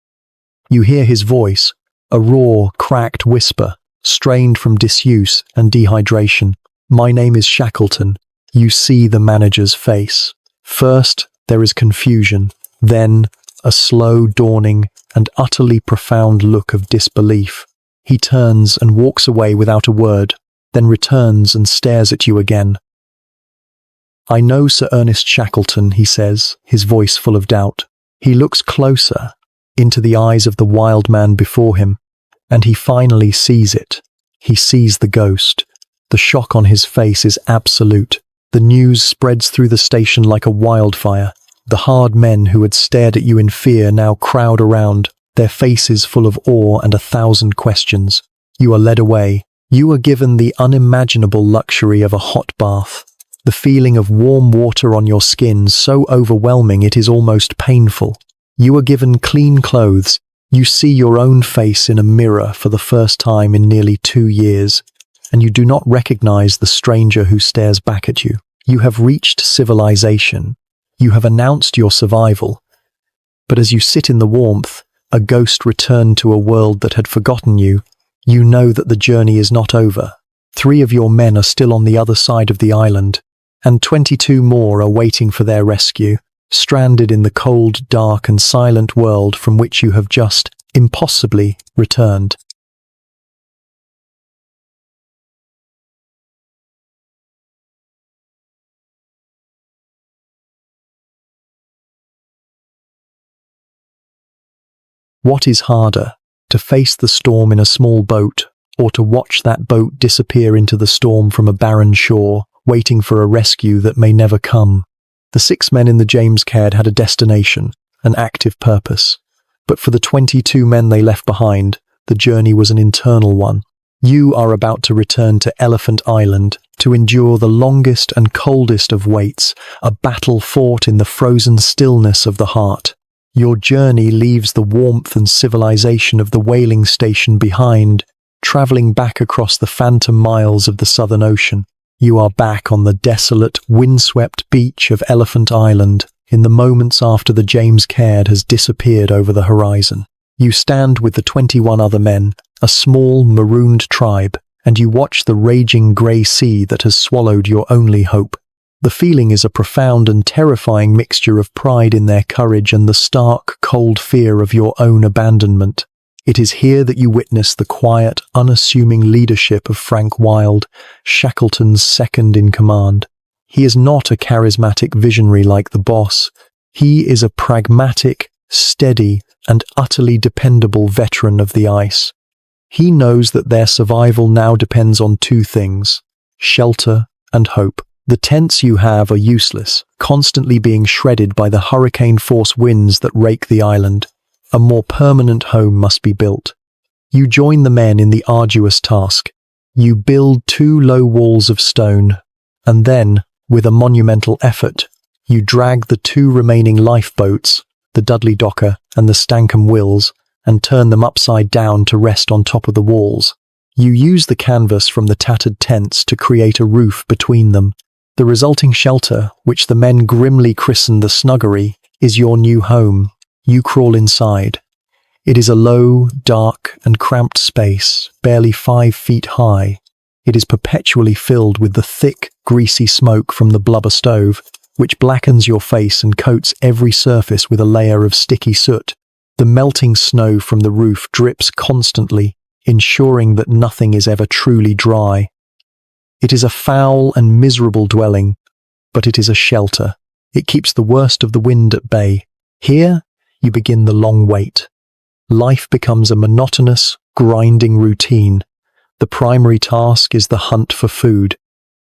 You hear his voice, a raw, cracked whisper, strained from disuse and dehydration. My name is Shackleton. You see the manager's face. First, there is confusion, then a slow dawning and utterly profound look of disbelief. He turns and walks away without a word, then returns and stares at you again. I know Sir Ernest Shackleton, he says, his voice full of doubt. He looks closer, into the eyes of the wild man before him, and he finally sees it. He sees the ghost. The shock on his face is absolute. The news spreads through the station like a wildfire. The hard men who had stared at you in fear now crowd around, their faces full of awe and 1,000 questions. You are led away. You are given the unimaginable luxury of a hot bath. The feeling of warm water on your skin so overwhelming it is almost painful. You are given clean clothes. You see your own face in a mirror for the first time in nearly 2 years, and you do not recognize the stranger who stares back at you. You have reached civilization. You have announced your survival. But as you sit in the warmth, a ghost returned to a world that had forgotten you. You know that the journey is not over. 3 of your men are still on the other side of the island, and 22 more are waiting for their rescue, stranded in the cold, dark and silent world from which you have just, impossibly, returned. What is harder, to face the storm in a small boat, or to watch that boat disappear into the storm from a barren shore, waiting for a rescue that may never come? The 6 men in the James Caird had a destination, an active purpose. But for the 22 men they left behind, the journey was an internal one. You are about to return to Elephant Island, to endure the longest and coldest of waits, a battle fought in the frozen stillness of the heart. Your journey leaves the warmth and civilization of the whaling station behind, traveling back across the phantom miles of the Southern Ocean. You are back on the desolate, windswept beach of Elephant Island, in the moments after the James Caird has disappeared over the horizon. You stand with the 21 other men, a small, marooned tribe, and you watch the raging grey sea that has swallowed your only hope. The feeling is a profound and terrifying mixture of pride in their courage and the stark, cold fear of your own abandonment. It is here that you witness the quiet, unassuming leadership of Frank Wilde, Shackleton's second in command. He is not a charismatic visionary like the boss. He is a pragmatic, steady, and utterly dependable veteran of the ice. He knows that their survival now depends on two things: shelter and hope. The tents you have are useless, constantly being shredded by the hurricane-force winds that rake the island. A more permanent home must be built. You join the men in the arduous task. You build 2 low walls of stone, and then, with a monumental effort, you drag the 2 remaining lifeboats, the Dudley Docker and the Stancomb Wills, and turn them upside down to rest on top of the walls. You use the canvas from the tattered tents to create a roof between them. The resulting shelter, which the men grimly christen the Snuggery, is your new home. You crawl inside. It is a low, dark, and cramped space, barely 5 feet high. It is perpetually filled with the thick, greasy smoke from the blubber stove, which blackens your face and coats every surface with a layer of sticky soot. The melting snow from the roof drips constantly, ensuring that nothing is ever truly dry. It is a foul and miserable dwelling, but it is a shelter. It keeps the worst of the wind at bay. Here, you begin the long wait. Life becomes a monotonous, grinding routine. The primary task is the hunt for food.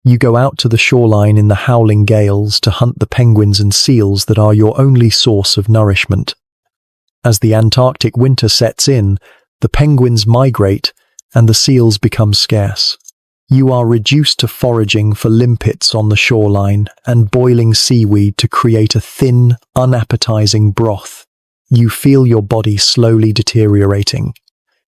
You go out to the shoreline in the howling gales to hunt the penguins and seals that are your only source of nourishment. As the Antarctic winter sets in, the penguins migrate and the seals become scarce. You are reduced to foraging for limpets on the shoreline and boiling seaweed to create a thin, unappetizing broth. You feel your body slowly deteriorating.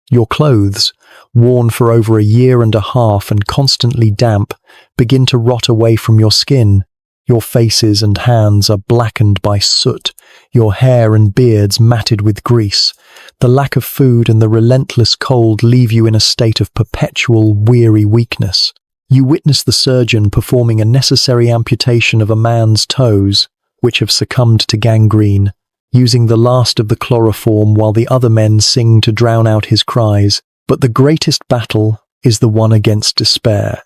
Your clothes, worn for over 1.5 years and constantly damp, begin to rot away from your skin. Your faces and hands are blackened by soot, your hair and beards matted with grease. The lack of food and the relentless cold leave you in a state of perpetual, weary weakness. You witness the surgeon performing a necessary amputation of a man's toes, which have succumbed to gangrene, using the last of the chloroform while the other men sing to drown out his cries. But the greatest battle is the one against despair.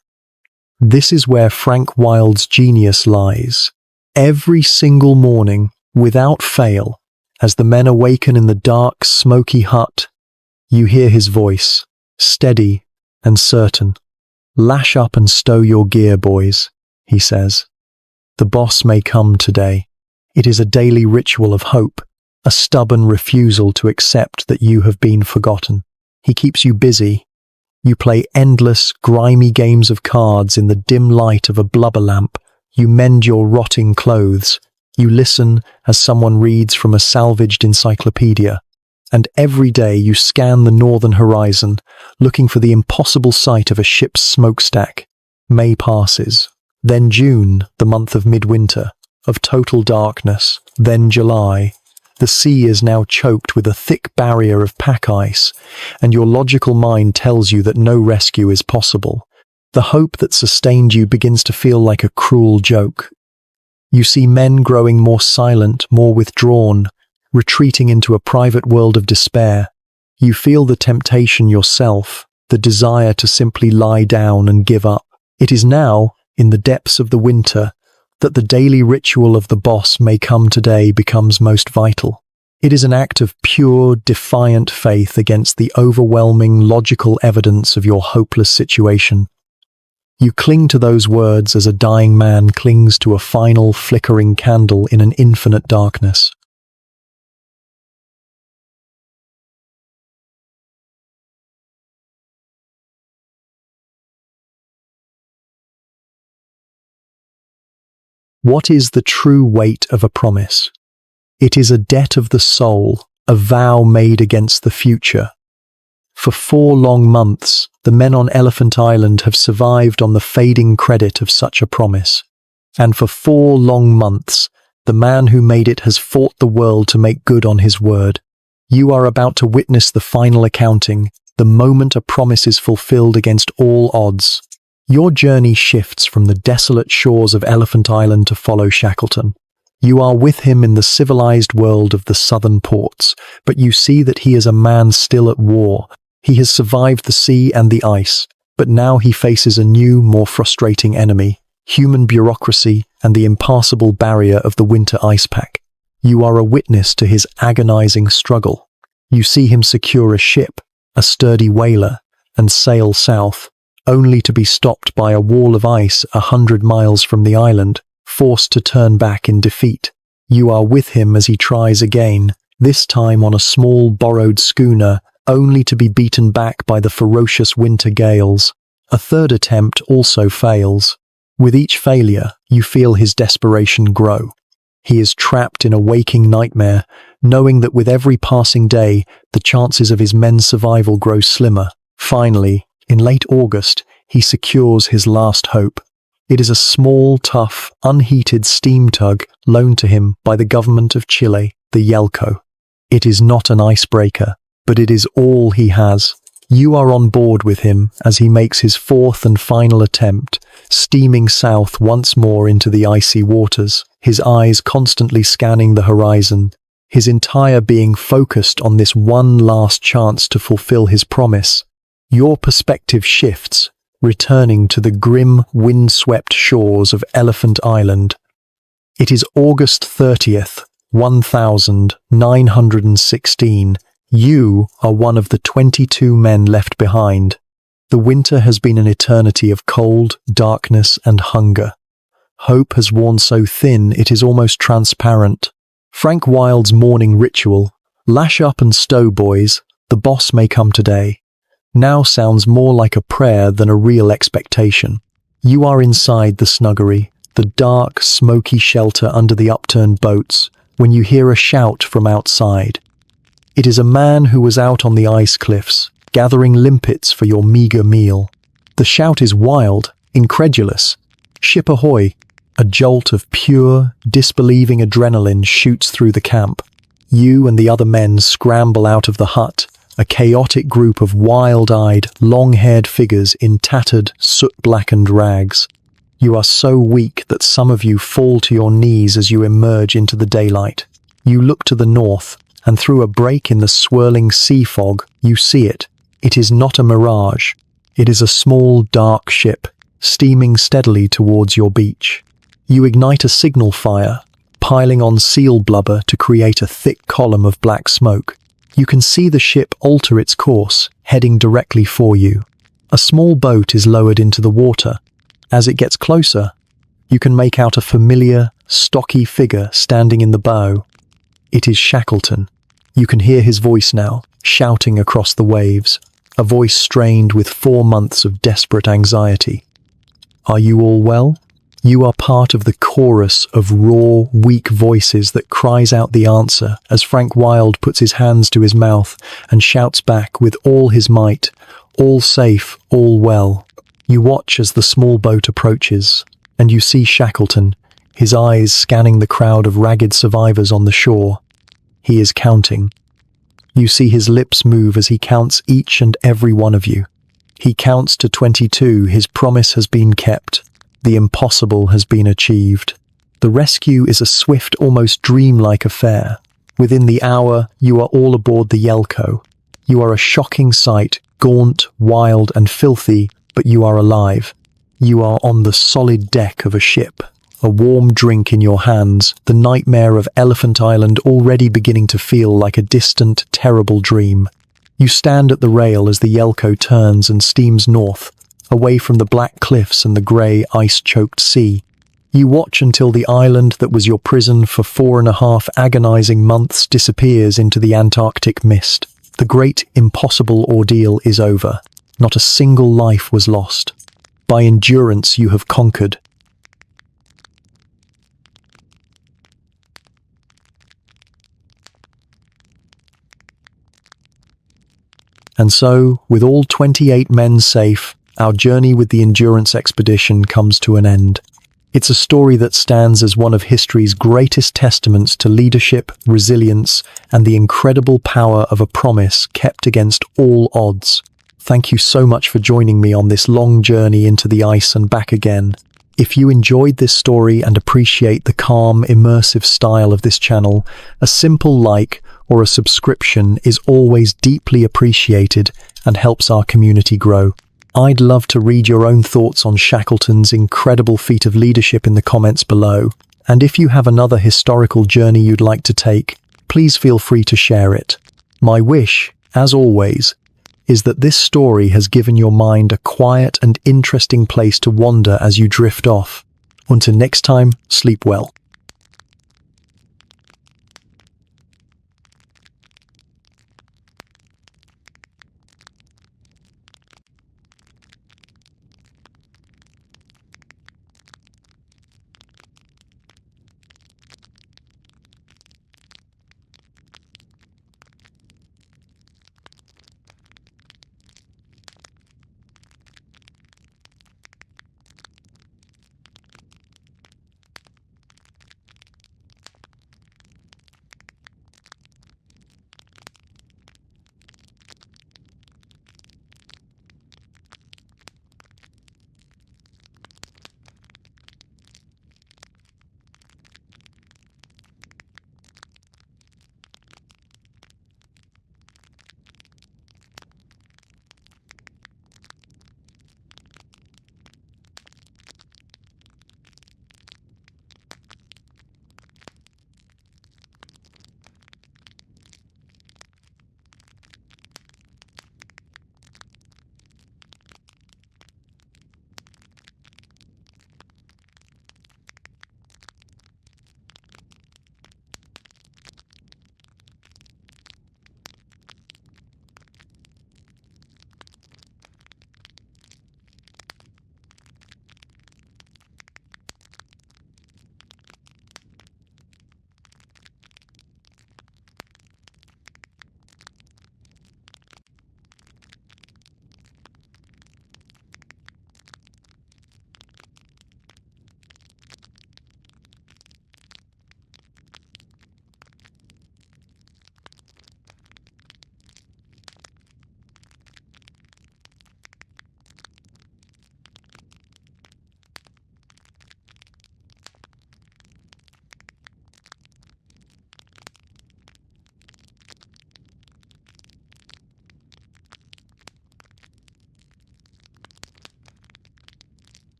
This is where Frank Wilde's genius lies. Every single morning, without fail, as the men awaken in the dark, smoky hut, you hear his voice, steady and certain. "Lash up and stow your gear, boys," he says. "The boss may come today." It is a daily ritual of hope, a stubborn refusal to accept that you have been forgotten. He keeps you busy. You play endless, grimy games of cards in the dim light of a blubber lamp. You mend your rotting clothes. You listen as someone reads from a salvaged encyclopedia. And every day you scan the northern horizon, looking for the impossible sight of a ship's smokestack. May passes. Then June, the month of midwinter, of total darkness. Then July. The sea is now choked with a thick barrier of pack ice, and your logical mind tells you that no rescue is possible. The hope that sustained you begins to feel like a cruel joke. You see men growing more silent, more withdrawn, retreating into a private world of despair. You feel the temptation yourself, the desire to simply lie down and give up. It is now, in the depths of the winter, that the daily ritual of the boss may come today becomes most vital. It is an act of pure, defiant faith against the overwhelming logical evidence of your hopeless situation. You cling to those words as a dying man clings to a final flickering candle in an infinite darkness. What is the true weight of a promise? It is a debt of the soul, a vow made against the future. For 4 long months, the men on Elephant Island have survived on the fading credit of such a promise. And for 4 long months, the man who made it has fought the world to make good on his word. You are about to witness the final accounting, the moment a promise is fulfilled against all odds. Your journey shifts from the desolate shores of Elephant Island to follow Shackleton. You are with him in the civilized world of the southern ports, but you see that he is a man still at war. He has survived the sea and the ice, but now he faces a new, more frustrating enemy, human bureaucracy and the impassable barrier of the winter ice pack. You are a witness to his agonizing struggle. You see him secure a ship, a sturdy whaler, and sail south, only to be stopped by a wall of ice 100 miles from the island, forced to turn back in defeat. You are with him as he tries again, this time on a small borrowed schooner, only to be beaten back by the ferocious winter gales. A third attempt also fails. With each failure, you feel his desperation grow. He is trapped in a waking nightmare, knowing that with every passing day, the chances of his men's survival grow slimmer. Finally, in late August, he secures his last hope. It is a small, tough, unheated steam tug loaned to him by the government of Chile, the Yelko. It is not an icebreaker, but it is all he has. You are on board with him as he makes his fourth and final attempt, steaming south once more into the icy waters, his eyes constantly scanning the horizon, his entire being focused on this one last chance to fulfill his promise. Your perspective shifts, returning to the grim, wind-swept shores of Elephant Island. It is August 30th, 1916. You are one of the 22 men left behind. The winter has been an eternity of cold, darkness, and hunger. Hope has worn so thin it is almost transparent. Frank Wilde's morning ritual, "Lash up and stow, boys, the boss may come today," now sounds more like a prayer than a real expectation. You are inside the snuggery, the dark, smoky shelter under the upturned boats, when you hear a shout from outside. It is a man who was out on the ice cliffs, gathering limpets for your meager meal. The shout is wild, incredulous. "Ship ahoy!" A jolt of pure, disbelieving adrenaline shoots through the camp. You and the other men scramble out of the hut, a chaotic group of wild-eyed, long-haired figures in tattered, soot-blackened rags. You are so weak that some of you fall to your knees as you emerge into the daylight. You look to the north, and through a break in the swirling sea fog, you see it. It is not a mirage. It is a small, dark ship, steaming steadily towards your beach. You ignite a signal fire, piling on seal blubber to create a thick column of black smoke. You can see the ship alter its course, heading directly for you. A small boat is lowered into the water. As it gets closer, you can make out a familiar, stocky figure standing in the bow. It is Shackleton. You can hear his voice now, shouting across the waves, a voice strained with 4 months of desperate anxiety. "Are you all well?" You are part of the chorus of raw, weak voices that cries out the answer as Frank Wilde puts his hands to his mouth and shouts back with all his might, "All safe, all well." You watch as the small boat approaches, and you see Shackleton, his eyes scanning the crowd of ragged survivors on the shore. He is counting. You see his lips move as he counts each and every one of you. He counts to 22. His promise has been kept. The impossible has been achieved. The rescue is a swift, almost dreamlike affair. Within the hour, you are all aboard the Yelko. You are a shocking sight, gaunt, wild, and filthy, but you are alive. You are on the solid deck of a ship, a warm drink in your hands, the nightmare of Elephant Island already beginning to feel like a distant, terrible dream. You stand at the rail as the Yelko turns and steams north, away from the black cliffs and the grey, ice-choked sea. You watch until the island that was your prison for 4.5 agonizing months disappears into the Antarctic mist. The great, impossible ordeal is over. Not a single life was lost. By endurance you have conquered. And so, with all 28 men safe, our journey with the Endurance expedition comes to an end. It's a story that stands as one of history's greatest testaments to leadership, resilience, and the incredible power of a promise kept against all odds. Thank you so much for joining me on this long journey into the ice and back again. If you enjoyed this story and appreciate the calm, immersive style of this channel, a simple like or a subscription is always deeply appreciated and helps our community grow. I'd love to read your own thoughts on Shackleton's incredible feat of leadership in the comments below. And if you have another historical journey you'd like to take, please feel free to share it. My wish, as always, is that this story has given your mind a quiet and interesting place to wander as you drift off. Until next time, sleep well.